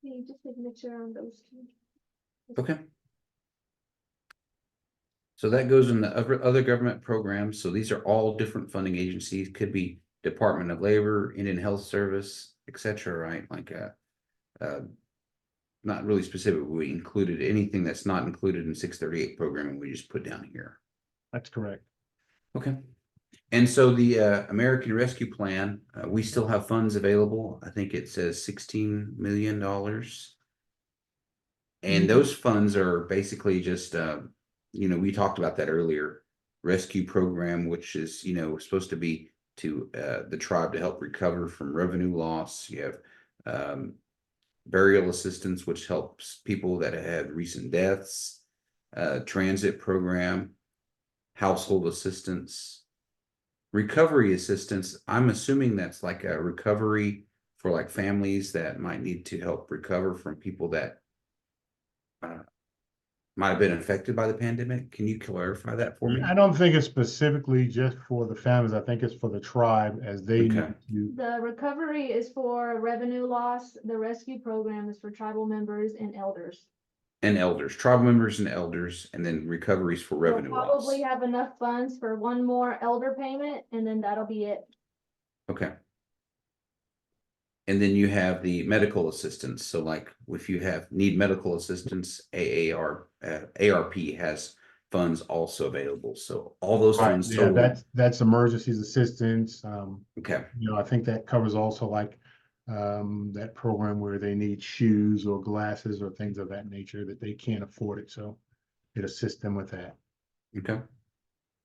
Yeah, you just make sure on those two. Okay. So that goes in the other government programs. So these are all different funding agencies, could be Department of Labor, Indian Health Service, etc. Right? Like not really specific. We included anything that's not included in 638 programming. We just put down here. That's correct. Okay. And so the American Rescue Plan, we still have funds available. I think it says $16 million. And those funds are basically just, we talked about that earlier, rescue program, which is, supposed to be to the tribe to help recover from revenue loss. You have burial assistance, which helps people that have had recent deaths, transit program, household assistance, recovery assistance. I'm assuming that's like a recovery for like families that might need to help recover from people that might have been affected by the pandemic. Can you clarify that for me? I don't think it's specifically just for the families. I think it's for the tribe as they Okay. need to. The recovery is for revenue loss. The rescue program is for tribal members and elders. And elders, tribal members and elders, and then recoveries for revenue We'll loss. probably have enough funds for one more elder payment, and then that'll be it. Okay. And then you have the medical assistance. So like if you need medical assistance, ARP has funds also available. So all those Right, funds yeah, total. that's emergencies assistance. Okay. I think that covers also like that program where they need shoes or glasses or things of that nature that they can't afford it. So it assists them with that. Okay.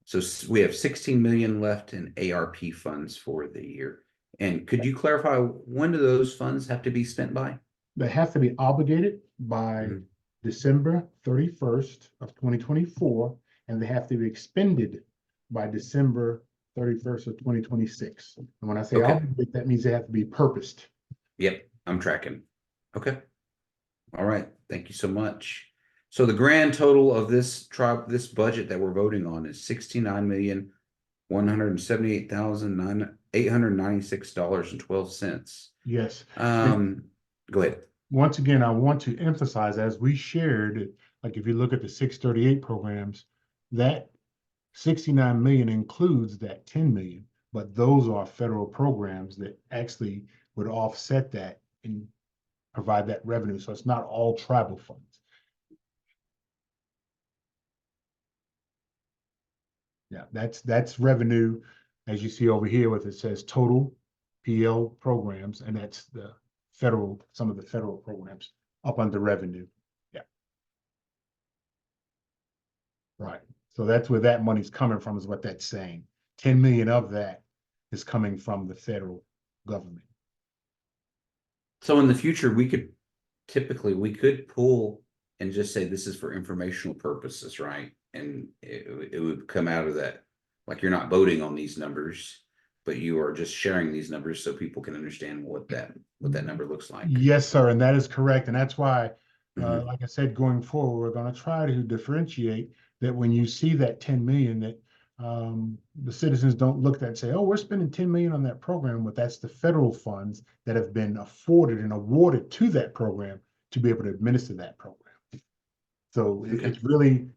So we have 16 million left in ARP funds for the year. And could you clarify, when do those funds have to be spent by? They have to be obligated by Mhm. December 31st of 2024, and they have to be expended by December 31st of 2026. And when I say Okay. obligate, that means they have to be purposed. Yep, I'm tracking. Okay. All right, thank you so much. So the grand total of this budget that we're voting on is $69,178,896.12. Yes. Go ahead. Once again, I want to emphasize, as we shared, like if you look at the 638 programs, that 69 million includes that 10 million, but those are federal programs that actually would offset that and provide that revenue. So it's not all tribal funds. Yeah, that's revenue, as you see over here, with it says total PL programs, and that's the federal, some of the federal programs up under revenue. Yeah. Right. So that's where that money's coming from, is what that's saying. 10 million of that is coming from the federal government. So in the future, we could pull and just say this is for informational purposes, right? And it would come out of that, like you're not voting on these numbers, but you are just sharing these numbers so people can understand what that number looks like. Yes, sir, and that is correct. And that's why, Mhm. like I said, going forward, we're going to try to differentiate that when you see that 10 million, that the citizens don't look at that and say, oh, we're spending 10 million on that program, but that's the federal funds that have been afforded and awarded to that program to be able to administer that program. So Okay. it's really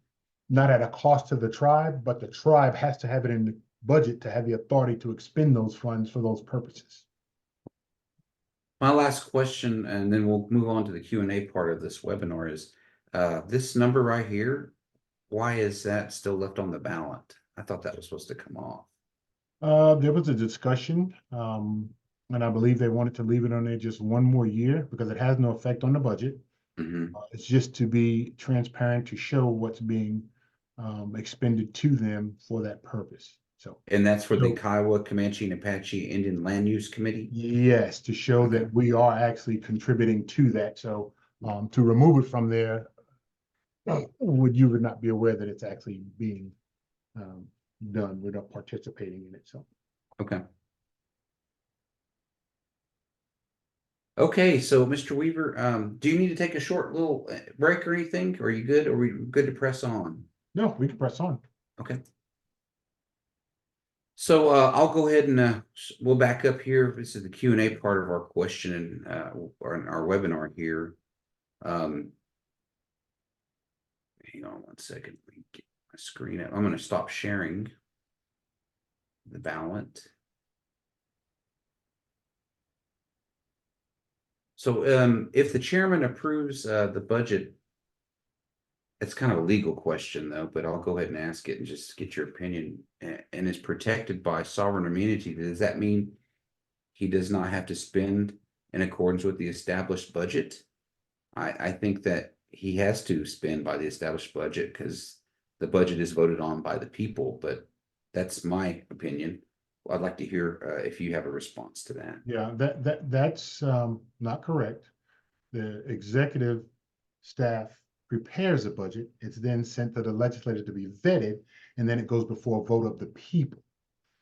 not at a cost to the tribe, but the tribe has to have it in the budget to have the authority to expend those funds for those purposes. My last question, and then we'll move on to the Q&A part of this webinar, is this number right here, why is that still left on the ballot? I thought that was supposed to come off. There was a discussion, and I believe they wanted to leave it on there just one more year because it has no effect on the budget. Mhm. It's just to be transparent, to show what's being expended to them for that purpose. So, And that's for the So- Kiowa, Comanche, and Apache Indian Land Use Committee? yes, to show Okay. that we are actually contributing to that. So, to remove it from there, you would not be aware that it's actually being done. We're not participating in it. So, Okay. Okay, so Mr. Weaver, do you need to take a short little break or anything? Are you good? Are we good to press on? no, we can press on. Okay. So I'll go ahead and we'll back up here. This is the Q&A part of our question or our webinar here. Hang on one second. Let me get my screen up. I'm going to stop sharing the ballot. So if the chairman approves the budget, it's kind of a legal question though, but I'll go ahead and ask it and just get your opinion. And is protected by sovereign immunity. Does that mean he does not have to spend in accordance with the established budget? I think that he has to spend by the established budget because the budget is voted on by the people, but that's my opinion. I'd like to hear if you have a response to that. Yeah, that's not correct. The executive staff prepares a budget. It's then sent to the legislature to be vetted, and then it goes before a vote of the people.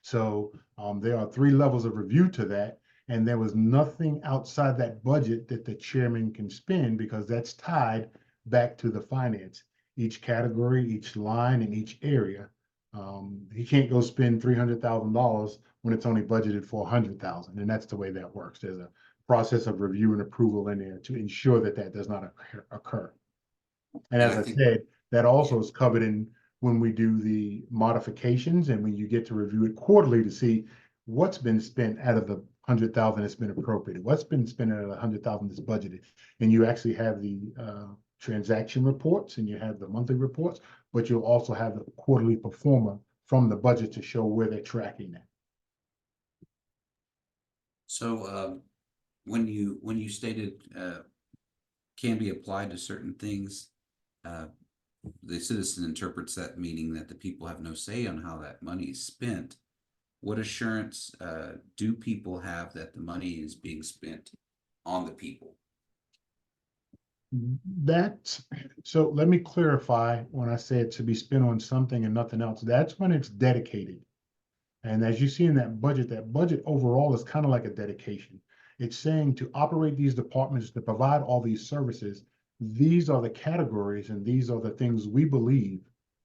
So there are 3 levels of review to that, and there was nothing outside that budget that the chairman can spend because that's tied back to the finance. Each category, each line, and each area. He can't go spend $300,000 when it's only budgeted for 100,000, and that's the way that works. There's a process of review and approval in there to ensure that that does not occur. And as I said, that also is covered in when we do the modifications and when you get to review it quarterly to see what's been spent out of the 100,000 that's been appropriated, what's been spent out of the 100,000 that's budgeted. And you actually have the transaction reports and you have the monthly reports, but you'll also have the quarterly performer from the budget to show where they're tracking that. So when you stated can be applied to certain things, the citizen interprets that meaning that the people have no say on how that money is spent. What assurance do people have that the money is being spent on the people? That's, so let me clarify when I said to be spent on something and nothing else. That's when it's dedicated. And as you see in that budget overall is kind of like a dedication. It's saying to operate these departments, to provide all these services, these are the categories and these are the things we believe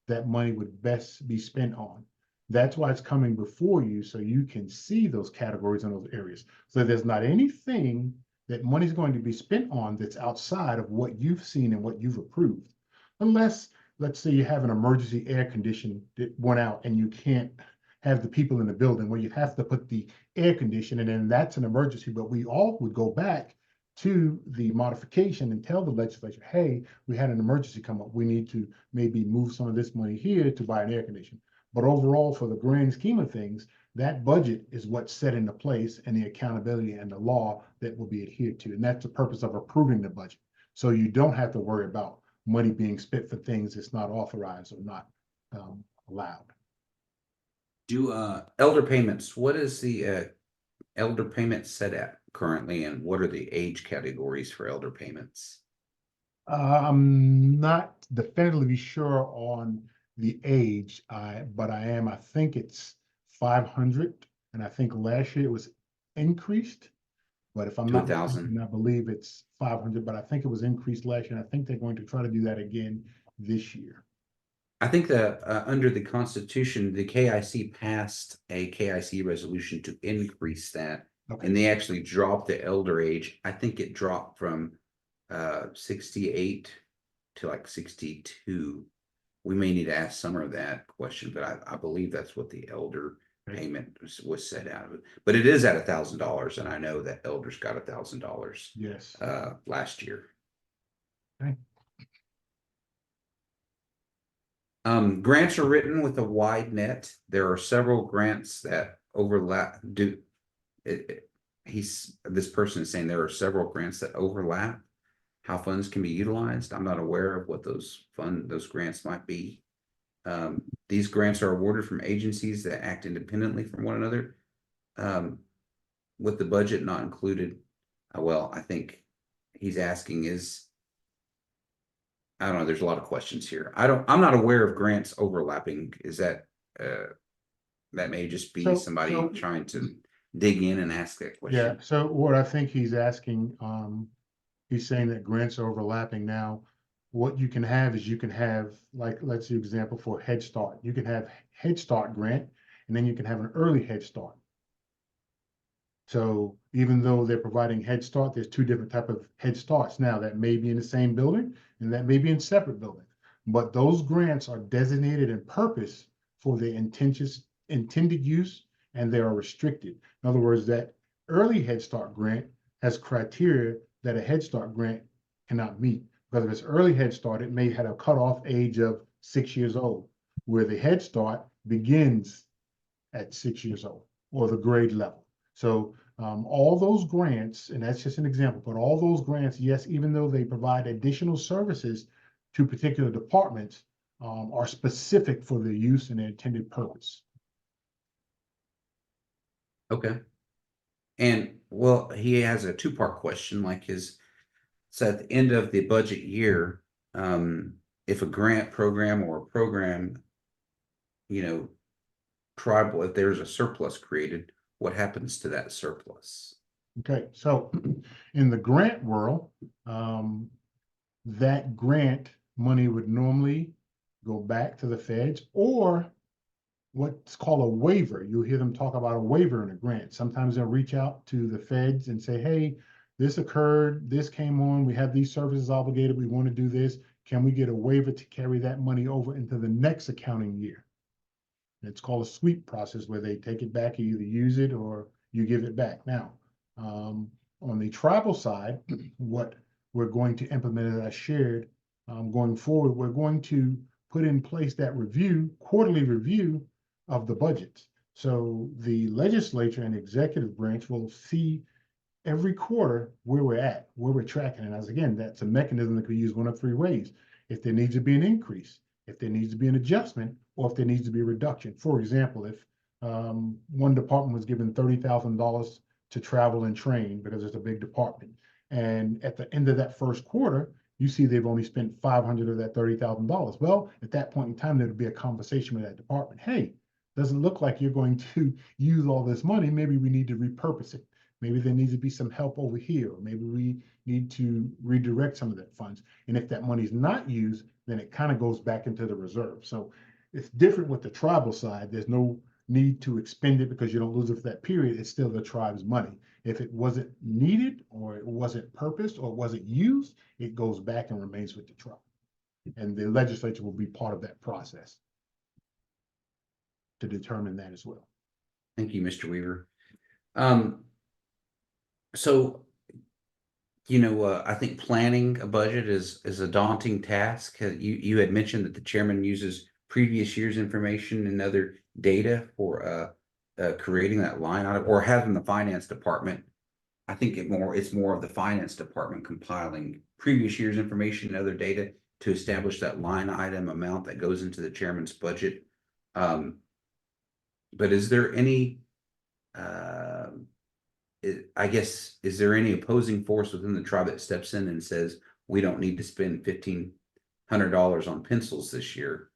that money would best be spent on. That's why it's coming before you, so you can see those categories in those areas. So there's not anything that money's going to be spent on that's outside of what you've seen and what you've approved. Unless, let's say you have an emergency air condition that went out and you can't have the people in the building where you have to put the air conditioning, and then that's an emergency. But we all would go back to the modification and tell the legislature, hey, we had an emergency come up. We need to maybe move some of this money here to buy an air conditioner. But overall, for the grand scheme of things, that budget is what's set into place and the accountability and the law that will be adhered to. And that's the purpose of approving the budget. So you don't have to worry about money being spent for things that's not authorized or not allowed. Do elder payments, what is the elder payment set at currently, and what are the age categories for elder payments? I'm not definitively sure on the age, but I think it's 500, and I think last year it was increased. But if I'm To not 1,000. mistaken, I believe it's 500, but I think it was increased last year, and I think they're going to try to do that again this year. I think that under the Constitution, the KIC passed a KIC resolution to increase that, Okay, and they actually dropped the elder age. I think it dropped from 68 to like 62. We may need to ask Summer of that question, but I believe that's what the elder Okay. payment was set out of. But it is at $1,000, and I know that elders got $1,000 yes. last year. Okay. Grants are written with a wide net. There are several grants that overlap. This person is saying there are several grants that overlap how funds can be utilized. I'm not aware of what those grants might be. These grants are awarded from agencies that act independently from one another. With the budget not included, well, I think he's asking I don't know, there's a lot of questions here. I'm not aware of grants overlapping. Is that that may just be somebody trying to dig in and ask that question? Yeah, so what I think he's asking, he's saying that grants are overlapping now. What you can have is you can have, like, let's do example for Head Start. You can have Head Start grant, and then you can have an early Head Start. So even though they're providing Head Start, there's two different type of Head Starts now that may be in the same building and that may be in separate buildings. But those grants are designated in purpose for the intended use, and they are restricted. In other words, that early Head Start grant has criteria that a Head Start grant cannot meet. Because if it's early Head Start, it may have a cutoff age of 6 years old, where the Head Start begins at 6 years old, or the grade level. So all those grants, and that's just an example, but all those grants, yes, even though they provide additional services to particular departments, are specific for their use and their intended purpose. Okay. And well, he has a two-part question, so at the end of the budget year, if a grant program or a program, tribal, if there's a surplus created, what happens to that surplus? Okay, so in the grant world, that grant money would normally go back to the feds, or what's called a waiver. You'll hear them talk about a waiver in a grant. Sometimes they'll reach out to the feds and say, hey, this occurred, this came on, we have these services obligated, we want to do this. Can we get a waiver to carry that money over into the next accounting year? And it's called a sweep process, where they take it back, you either use it or you give it back. Now, on the tribal side, what we're going to implement, as I shared, going forward, we're going to put in place that quarterly review of the budgets. So the legislature and executive branch will see every quarter where we're at, where we're tracking. And as again, that's a mechanism that could be used one of three ways. if there needs to be an increase, if there needs to be an adjustment, or if there needs to be a reduction. For example, if one department was given $30,000 to travel and train because it's a big department, and at the end of that first quarter, you see they've only spent 500 of that $30,000. Well, at that point in time, there would be a conversation with that department. Hey, doesn't look like you're going to use all this money. Maybe we need to repurpose it. Maybe there needs to be some help over here. Or maybe we need to redirect some of that funds. And if that money is not used, then it kind of goes back into the reserve. So it's different with the tribal side. There's no need to expend it because you don't lose it for that period. It's still the tribe's money. If it wasn't needed or it wasn't purposed or it wasn't used, it goes back and remains with the tribe. And the legislature will be part of that process to determine that as well. Thank you, Mr. Weaver. So, I think planning a budget is a daunting task. You had mentioned that the chairman uses previous year's information and other data for creating that line item, or having the finance department. I think it's more of the finance department compiling previous year's information and other data to establish that line item amount that goes into the chairman's budget. But is there any, I guess, is there any opposing force within the tribe that steps in and says, we don't need to spend $1,500 on pencils this year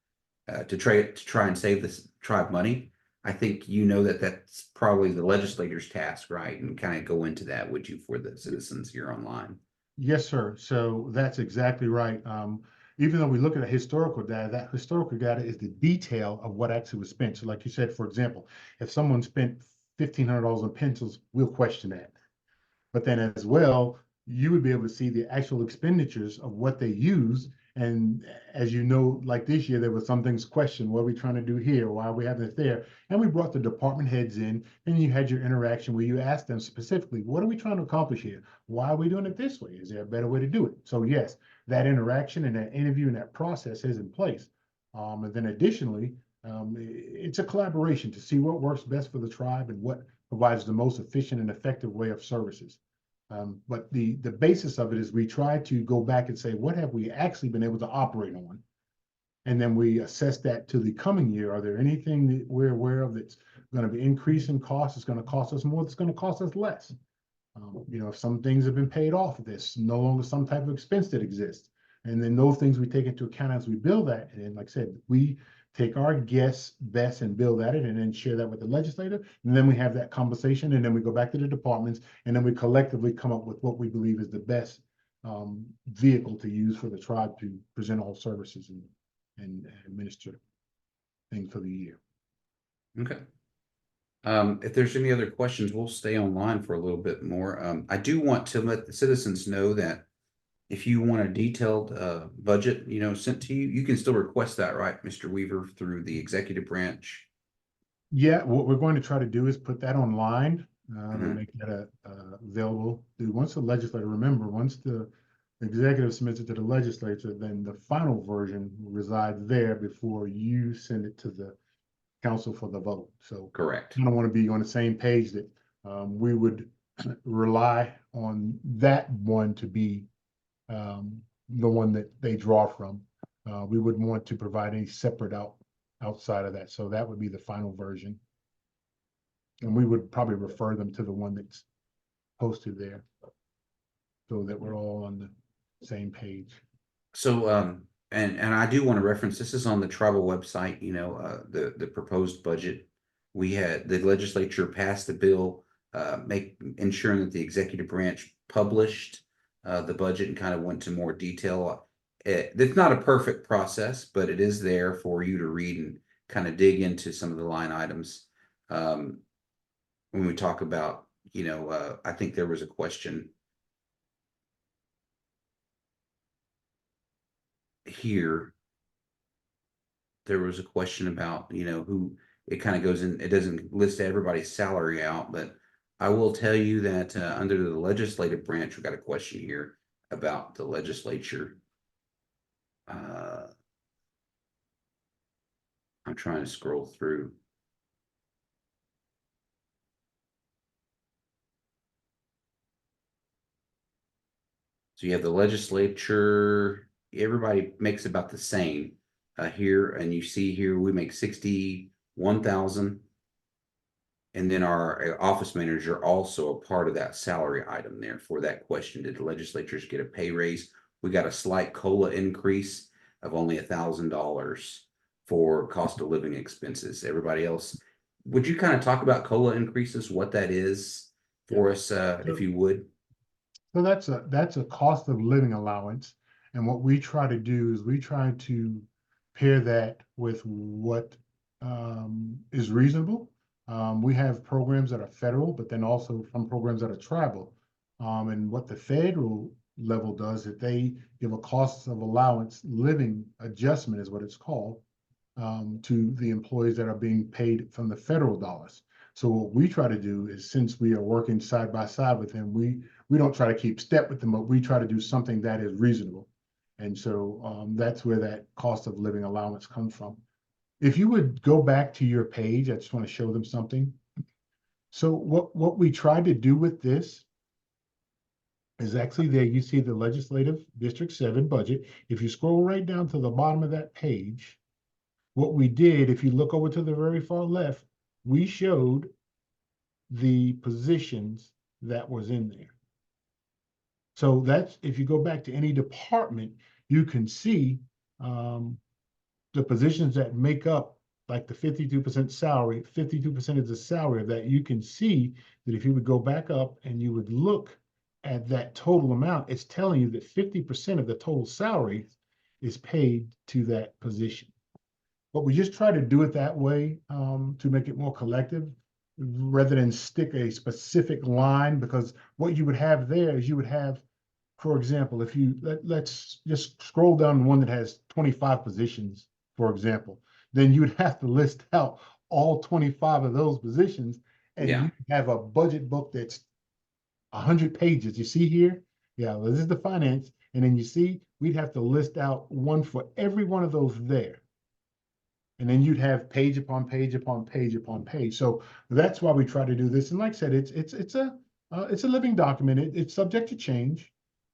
to try and save this tribe money? I think that's probably the legislator's task, right? And kind of go into that, would you, for the citizens here online? Yes, sir. So that's exactly right. Even though we look at the historical data, that historical data is the detail of what actually was spent. So like you said, for example, if someone spent $1,500 on pencils, we'll question that. But then as well, you would be able to see the actual expenditures of what they use. And as you know, like this year, there were some things questioned. What are we trying to do here? Why are we having it there? And we brought the department heads in, and you had your interaction where you asked them specifically, what are we trying to accomplish here? Why are we doing it this way? Is there a better way to do it? So yes, that interaction and that interview and that process is in place. And then additionally, it's a collaboration to see what works best for the tribe and what provides the most efficient and effective way of services. But the basis of it is we try to go back and say, what have we actually been able to operate on? And then we assess that to the coming year. Are there anything that we're aware of that's going to be increasing cost? It's going to cost us more. It's going to cost us less. If some things have been paid off, there's no longer some type of expense that exists. And then those things we take into account as we build that. And like I said, we take our guess best and build at it and then share that with the legislator. And then we have that conversation, and then we go back to the departments, and then we collectively come up with what we believe is the best vehicle to use for the tribe to present all services and administer things for the year. Okay. If there's any other questions, we'll stay online for a little bit more. I do want to let the citizens know that if you want a detailed budget, sent to you, you can still request that, right, Mr. Weaver, through the executive branch? Yeah, what we're going to try to do is put that online and make that available. Once the legislator, remember, once the executive submits it to the legislature, then the final version resides there before you send it to the council for the vote. So Correct. I don't want to be on the same page that we would rely on that one to be the one that they draw from. We wouldn't want to provide any separate outside of that. So that would be the final version. And we would probably refer them to the one that's posted there so that we're all on the same page. So, and I do want to reference, this is on the tribal website, the proposed budget. We had, the legislature passed the bill, ensuring that the executive branch published the budget and kind of went to more detail. It's not a perfect process, but it is there for you to read and kind of dig into some of the line items. When we talk about, I think there was a question here. There was a question about, who, it kind of goes in, it doesn't list everybody's salary out, but I will tell you that under the legislative branch, we got a question here about the legislature. I'm trying to scroll through. So you have the legislature, everybody makes about the same here, and you see here we make 61,000. And then our office manager also a part of that salary item there for that question. Did the legislatures get a pay raise? We got a slight COLA increase of only $1,000 for cost of living expenses. Everybody else, would you kind of talk about COLA increases, what that is for us, if you would? So that's a cost of living allowance. And what we try to do is we try to pair that with what is reasonable. We have programs that are federal, but then also some programs that are tribal. And what the federal level does is they give a cost of allowance living adjustment is what it's called to the employees that are being paid from the federal dollars. So what we try to do is, since we are working side by side with them, we don't try to keep step with them, but we try to do something that is reasonable. And so that's where that cost of living allowance comes from. If you would go back to your page, I just want to show them something. So what we tried to do with this is actually there you see the legislative District 7 budget. If you scroll right down to the bottom of that page, what we did, if you look over to the very far left, we showed the positions that was in there. So that's, if you go back to any department, you can see the positions that make up like the 52% salary, 52% is the salary of that. You can see that if you would go back up and you would look at that total amount, it's telling you that 50% of the total salary is paid to that position. But we just try to do it that way to make it more collective rather than stick a specific line, because what you would have there is you would have, for example, if you let's just scroll down one that has 25 positions, for example, then you would have to list out all 25 of those positions, and Yeah. you have a budget book that's 100 pages. You see here? Yeah, well, this is the finance. And then you see, we'd have to list out one for every one of those there. And then you'd have page upon page upon page upon page. So that's why we try to do this. And like I said, it's a living document. It's subject to change.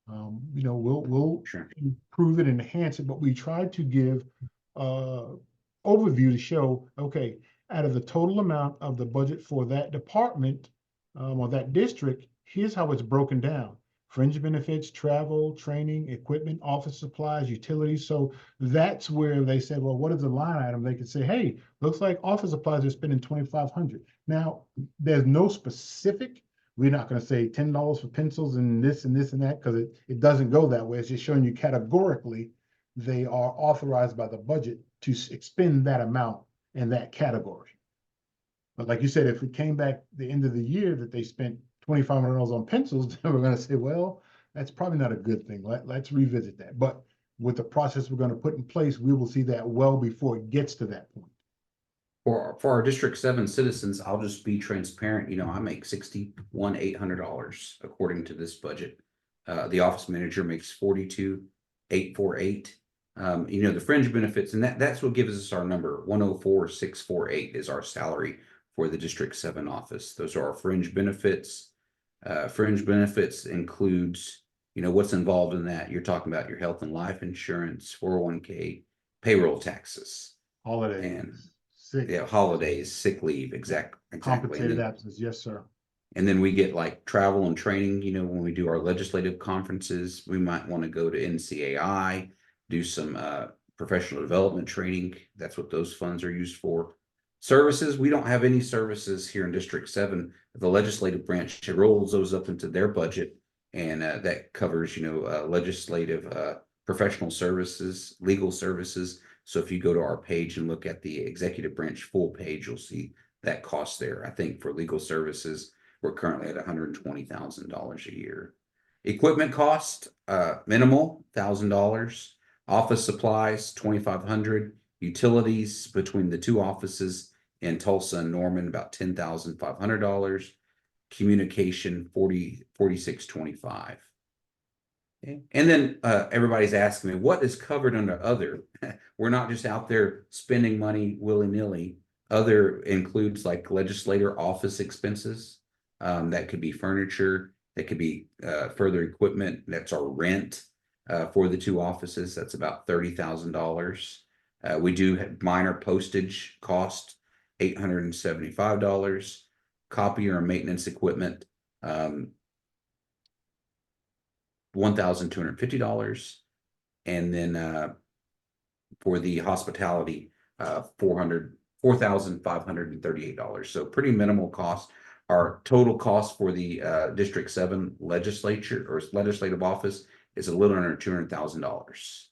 You know, we'll Sure. improve it and enhance it, but we try to give overview to show, okay, out of the total amount of the budget for that department or that district, here's how it's broken down. Fringe benefits, travel, training, equipment, office supplies, utilities. So that's where they said, well, what is the line item? They could say, hey, looks like office supplies are spending 2,500. Now, there's no specific. We're not going to say $10 for pencils and this and this and that, because it doesn't go that way. It's just showing you categorically they are authorized by the budget to expend that amount in that category. But like you said, if it came back the end of the year that they spent $2,500 on pencils, then we're going to say, well, that's probably not a good thing. Let's revisit that. But with the process we're going to put in place, we will see that well before it gets to that point. For our District 7 citizens, I'll just be transparent. You know, I make $61,800 according to this budget. The office manager makes $42,848. You know, the fringe benefits, and that's what gives us our number. 104,648 is our salary for the District 7 office. Those are our fringe benefits. Fringe benefits includes, you know, what's involved in that. You're talking about your health and life insurance, 401k, payroll taxes, Holidays, and sick, yeah, holidays, sick leave, exactly. compensated absence. Yes, sir. And then we get like travel and training, you know, when we do our legislative conferences, we might want to go to NCAI, do some professional development training. That's what those funds are used for. Services, we don't have any services here in District 7. The legislative branch rolls those up into their budget, and that covers, you know, legislative professional services, legal services. So if you go to our page and look at the executive branch full page, you'll see that cost there. I think for legal services, we're currently at $120,000 a year. Equipment cost, minimal, $1,000. Office supplies, $2,500. Utilities between the two offices in Tulsa and Norman, about $10,500. Communication, $46.25. Okay. And then everybody's asking me, what is covered under other? We're not just out there spending money willy-nilly. Other includes like legislator office expenses. That could be furniture, that could be further equipment, that's our rent. for the two offices. That's about $30,000. We do have minor postage cost, $875. Copier and maintenance equipment, $1,250. And then for the hospitality, $4,538. So pretty minimal cost. Our total cost for the District 7 legislature or legislative office is a little under $200,000.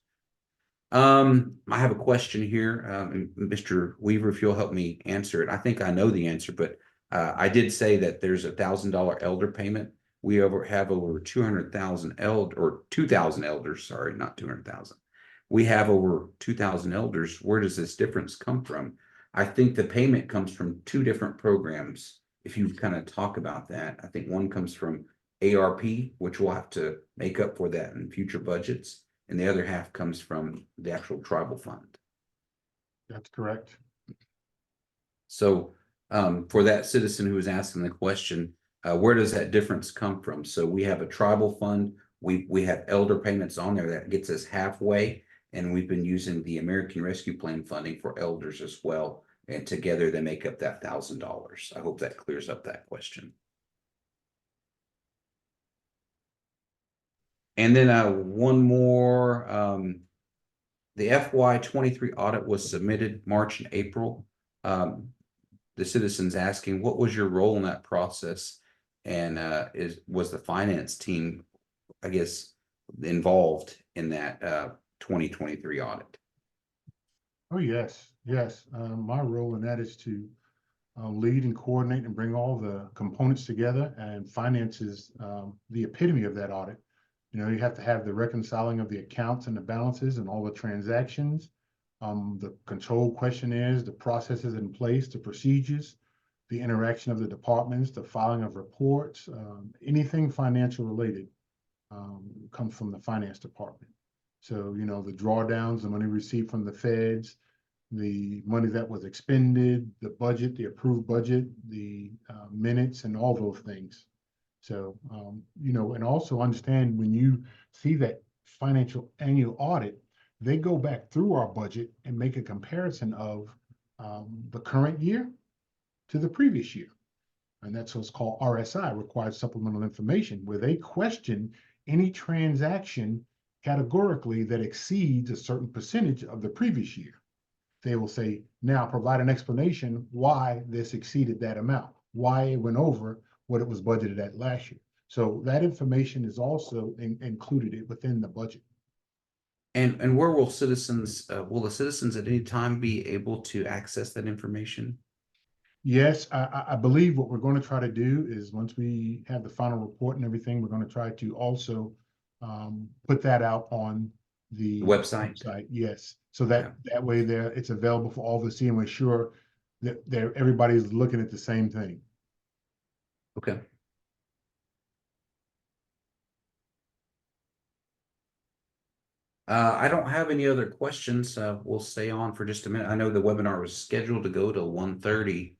I have a question here, Mr. Weaver, if you'll help me answer it. I think I know the answer, but I did say that there's $1,000 elder payment. We have over 200,000 or 2,000 elders. Sorry, not 200,000. We have over 2,000 elders. Where does this difference come from? I think the payment comes from two different programs. If you kind of talk about that, I think one comes from ARP, which we'll have to make up for that in future budgets, and the other half comes from the actual tribal fund. That's correct. So for that citizen who was asking the question, where does that difference come from? So we have a tribal fund. We have elder payments on there that gets us halfway, and we've been using the American Rescue Plan funding for elders as well. And together they make up that $1,000. I hope that clears up that question. And then one more, the FY23 audit was submitted March and April. The citizens asking, what was your role in that process? And was the finance team, I guess, involved in that 2023 audit? Oh, yes, yes. My role in that is to lead and coordinate and bring all the components together, and finance is the epitome of that audit. You know, you have to have the reconciling of the accounts and the balances and all the transactions, the control questionnaires, the processes in place, the procedures, the interaction of the departments, the filing of reports, anything financial related comes from the finance department. So, you know, the drawdowns, the money received from the feds, the money that was expended, the budget, the approved budget, the minutes, and all those things. So, you know, and also understand when you see that financial annual audit, they go back through our budget and make a comparison of the current year to the previous year. And that's what's called RSI, Required Supplemental Information, where they question any transaction categorically that exceeds a certain percentage of the previous year. They will say, now provide an explanation why this exceeded that amount, why it went over what it was budgeted at last year. So that information is also included within the budget. And where will the citizens at any time be able to access that information? Yes, I believe what we're going to try to do is once we have the final report and everything, we're going to try to also put that out on the website. Yes, so that way it's available for all to see, and we're sure that everybody's looking at the same thing. Okay. I don't have any other questions. We'll stay on for just a minute. I know the webinar was scheduled to go to 1:30.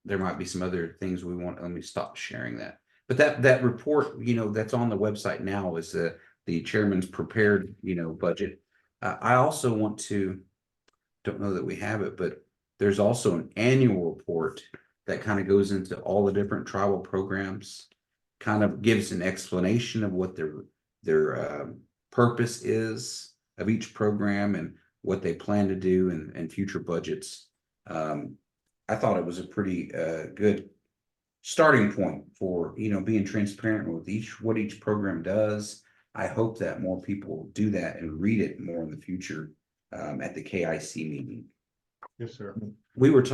There might be some other things we want. Let me stop sharing that. But that report, you know, that's on the website now is the chairman's prepared, you know, budget. I also want to, don't know that we have it, but there's also an annual report that kind of goes into all the different tribal programs, kind of gives an explanation of what their purpose is of each program and what they plan to do and future budgets. I thought it was a pretty good starting point for, you know, being transparent with what each program does. I hope that more people do that and read it more in the future at the KIC meeting. Yes, sir.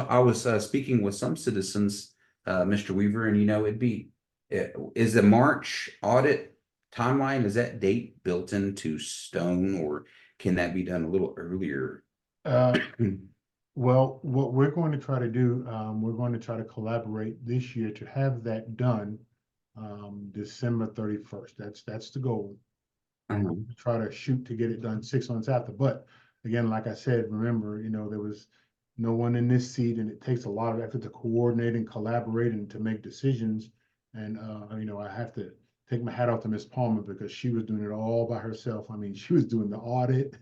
I was speaking with some citizens, Mr. Weaver, and you know, is the March audit timeline, is that date built into stone, or can that be done a little earlier? Well, what we're going to try to do, we're going to try to collaborate this year to have that done December 31st. That's the goal. Try to shoot to get it done 6 months after. But again, like I said, remember, you know, there was no one in this seat, and it takes a lot of effort to coordinate and collaborate and to make decisions. And you know, I have to take my hat off to Ms. Palmer because she was doing it all by herself. I mean, she was doing the audit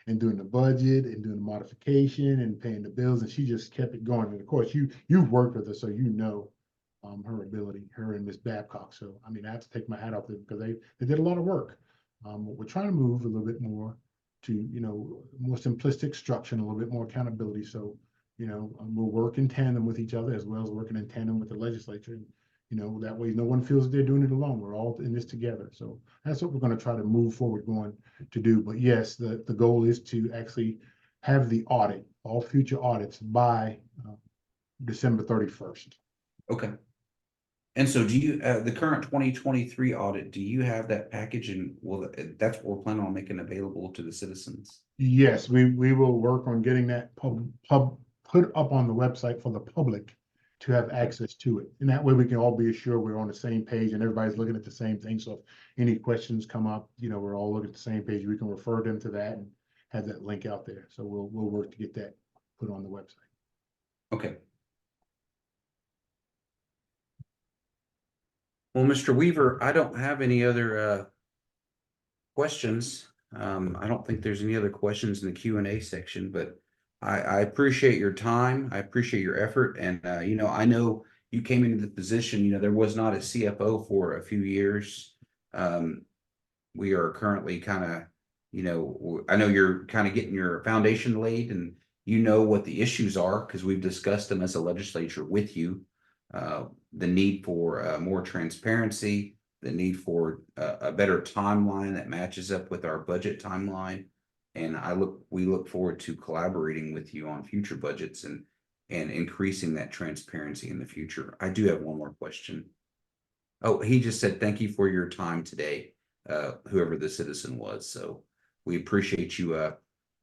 and doing the budget and doing the modification and paying the bills, and she just kept it going. And of course, you've worked with her, so you know her ability, her and Ms. Babcock. So I mean, I have to take my hat off to them because they did a lot of work. We're trying to move a little bit more to, you know, more simplistic structure and a little bit more accountability. So, you know, we'll work in tandem with each other as well as working in tandem with the legislature. And, you know, that way no one feels that they're doing it alone. We're all in this together. So that's what we're going to try to move forward going to do. But yes, the goal is to actually have the audit, all future audits by December 31st. Okay. And so do you, the current 2023 audit, do you have that package, and well, that's what we're planning on making available to the citizens? Yes, we will work on getting that put up on the website for the public to have access to it. And that way we can all be assured we're on the same page and everybody's looking at the same thing. So if any questions come up, you know, we're all looking at the same page. We can refer them to that and have that link out there. So we'll work to get that put on the website. Okay. Well, Mr. Weaver, I don't have any other questions. I don't think there's any other questions in the Q&A section, but I appreciate your time. I appreciate your effort. And, you know, I know you came into the position, you know, there was not a CFO for a few years. We are currently kind of, you know, I know you're kind of getting your foundation laid, and you know what the issues are because we've discussed them as a legislature with you. The need for more transparency, the need for a better timeline that matches up with our budget timeline. And we look forward to collaborating with you on future budgets and increasing that transparency in the future. I do have one more question. Oh, he just said, thank you for your time today, whoever the citizen was. So we appreciate you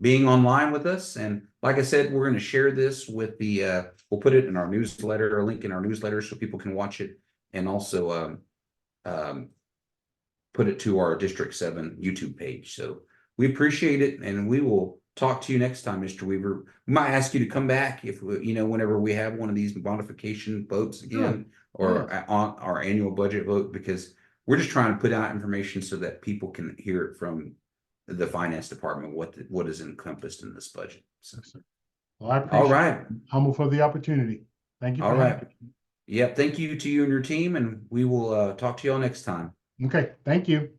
being online with us. And like I said, we're going to share this with we'll put it in our newsletter, a link in our newsletter so people can watch it, and also put it to our District 7 YouTube page. So we appreciate it, and we will talk to you next time, Mr. Weaver. We might ask you to come back if, you know, whenever we have one of these modification votes again, or on our annual budget vote, because we're just trying to put out information so that people can hear it from the finance department, what is encompassed in this budget. So, well, I appreciate all right. Humble for the opportunity. Thank you. All right. Yep. Thank you to you and your team, and we will talk to y'all next time. Okay. Thank you.